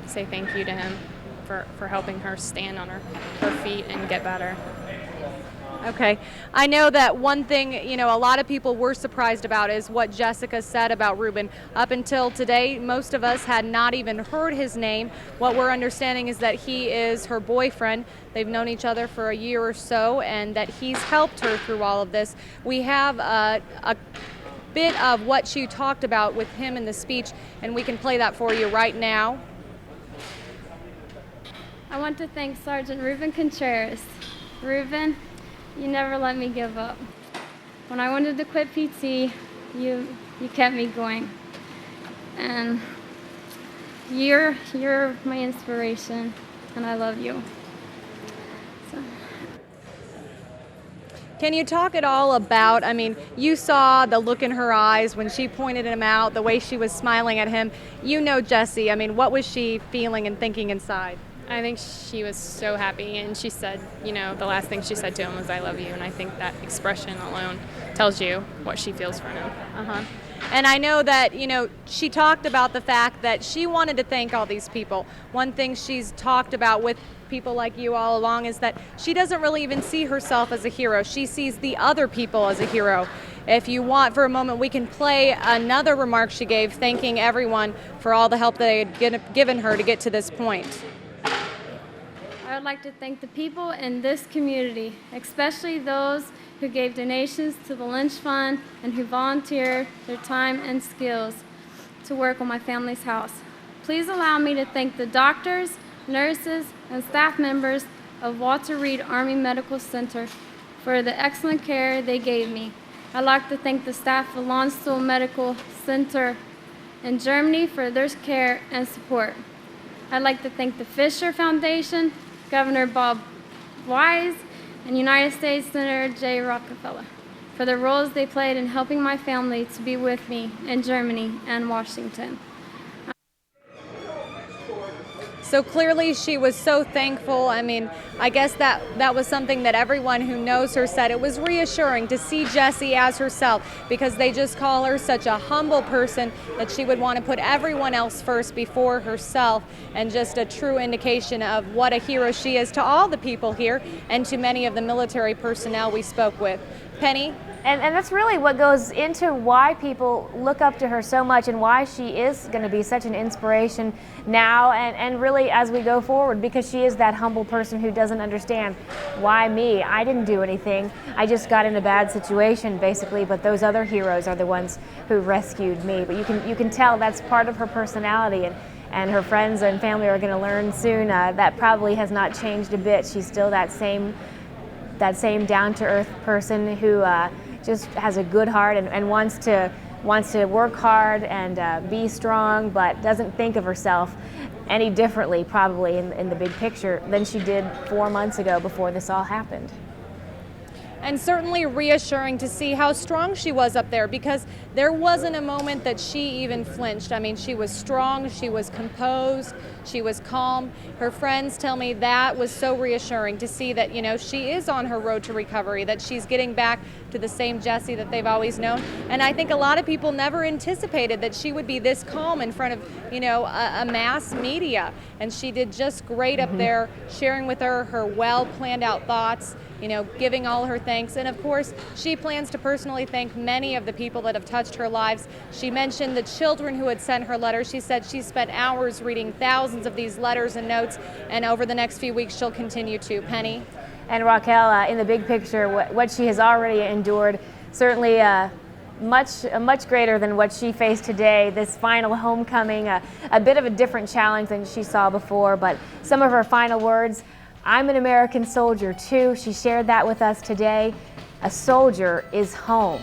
Speaker 11: say thank you to him for helping her stand on her feet and get better.
Speaker 2: Okay. I know that one thing, you know, a lot of people were surprised about is what Jessica said about Ruben. Up until today, most of us had not even heard his name. What we're understanding is that he is her boyfriend. They've known each other for a year or so, and that he's helped her through all of this. We have a bit of what she talked about with him in the speech, and we can play that for you right now.
Speaker 6: I want to thank Sergeant Ruben Contreras. Ruben, you never let me give up. When I wanted to quit PT, you You kept me going. And you're my inspiration, and I love you. So.
Speaker 2: Can you talk at all about, I mean, you saw the look in her eyes when she pointed him out, the way she was smiling at him. You know Jessie, I mean, what was she feeling and thinking inside?
Speaker 11: I think she was so happy, and she said, you know, the last thing she said to him was, I love you, and I think that expression alone tells you what she feels for him.
Speaker 2: And I know that, you know, she talked about the fact that she wanted to thank all these people. One thing she's talked about with people like you all along is that she doesn't really even see herself as a hero. She sees the other people as a hero. If you want, for a moment, we can play another remark she gave, thanking everyone for all the help they had given her to get to this point.
Speaker 6: I would like to thank the people in this community, especially those who gave donations to the Lynch Fund and who volunteered their time and skills to work on my family's house. Please allow me to thank the doctors, nurses, and staff members of Walter Reed Army Medical Center for the excellent care they gave me. I'd like to thank the staff of Landstuhl Medical Center in Germany for their care and support. I'd like to thank the Fisher Foundation, Governor Bob Wise, and United States Senator Jay Rockefeller for the roles they played in helping my family to be with me in Germany and Washington.
Speaker 2: So clearly she was so thankful. I mean, I guess that was something that everyone who knows her said. It was reassuring to see Jessie as herself, because they just call her such a humble person that she would want to put everyone else first before herself, and just a true indication of what a hero she is to all the people here and to many of the military personnel we spoke with. Penny?
Speaker 1: And that's really what goes into why people look up to her so much and why she is going to be such an inspiration now and really as we go forward, because she is that humble person who doesn't understand, why me? I didn't do anything. I just got in a bad situation, basically, but those other heroes are the ones who rescued me. But you can tell that's part of her personality, and her friends and family are going to learn soon that probably has not changed a bit. She's still that same down-to-earth person who just has a good heart and wants to work hard and be strong, but doesn't think of herself any differently probably in the big picture than she did 4 months ago before this all happened.
Speaker 2: And certainly reassuring to see how strong she was up there, because there wasn't a moment that she even flinched. I mean, she was strong, she was composed, she was calm. Her friends tell me that was so reassuring to see that, you know, she is on her road to recovery, that she's getting back to the same Jessie that they've always known. And I think a lot of people never anticipated that she would be this calm in front of, you know, a mass media. And she did just great up there, sharing with her well planned out thoughts, you know, giving all her thanks. And of course, she plans to personally thank many of the people that have touched her lives. She mentioned the children who had sent her letters. She said she spent hours reading thousands of these letters and notes, and over the next few weeks she'll continue to. Penny?
Speaker 1: And Raquel, in the big picture, what she has already endured, certainly much greater than what she faced today. This final homecoming, a bit of a different challenge than she saw before, but some of her final words: I'm an American soldier too. She shared that with us today. A soldier is home.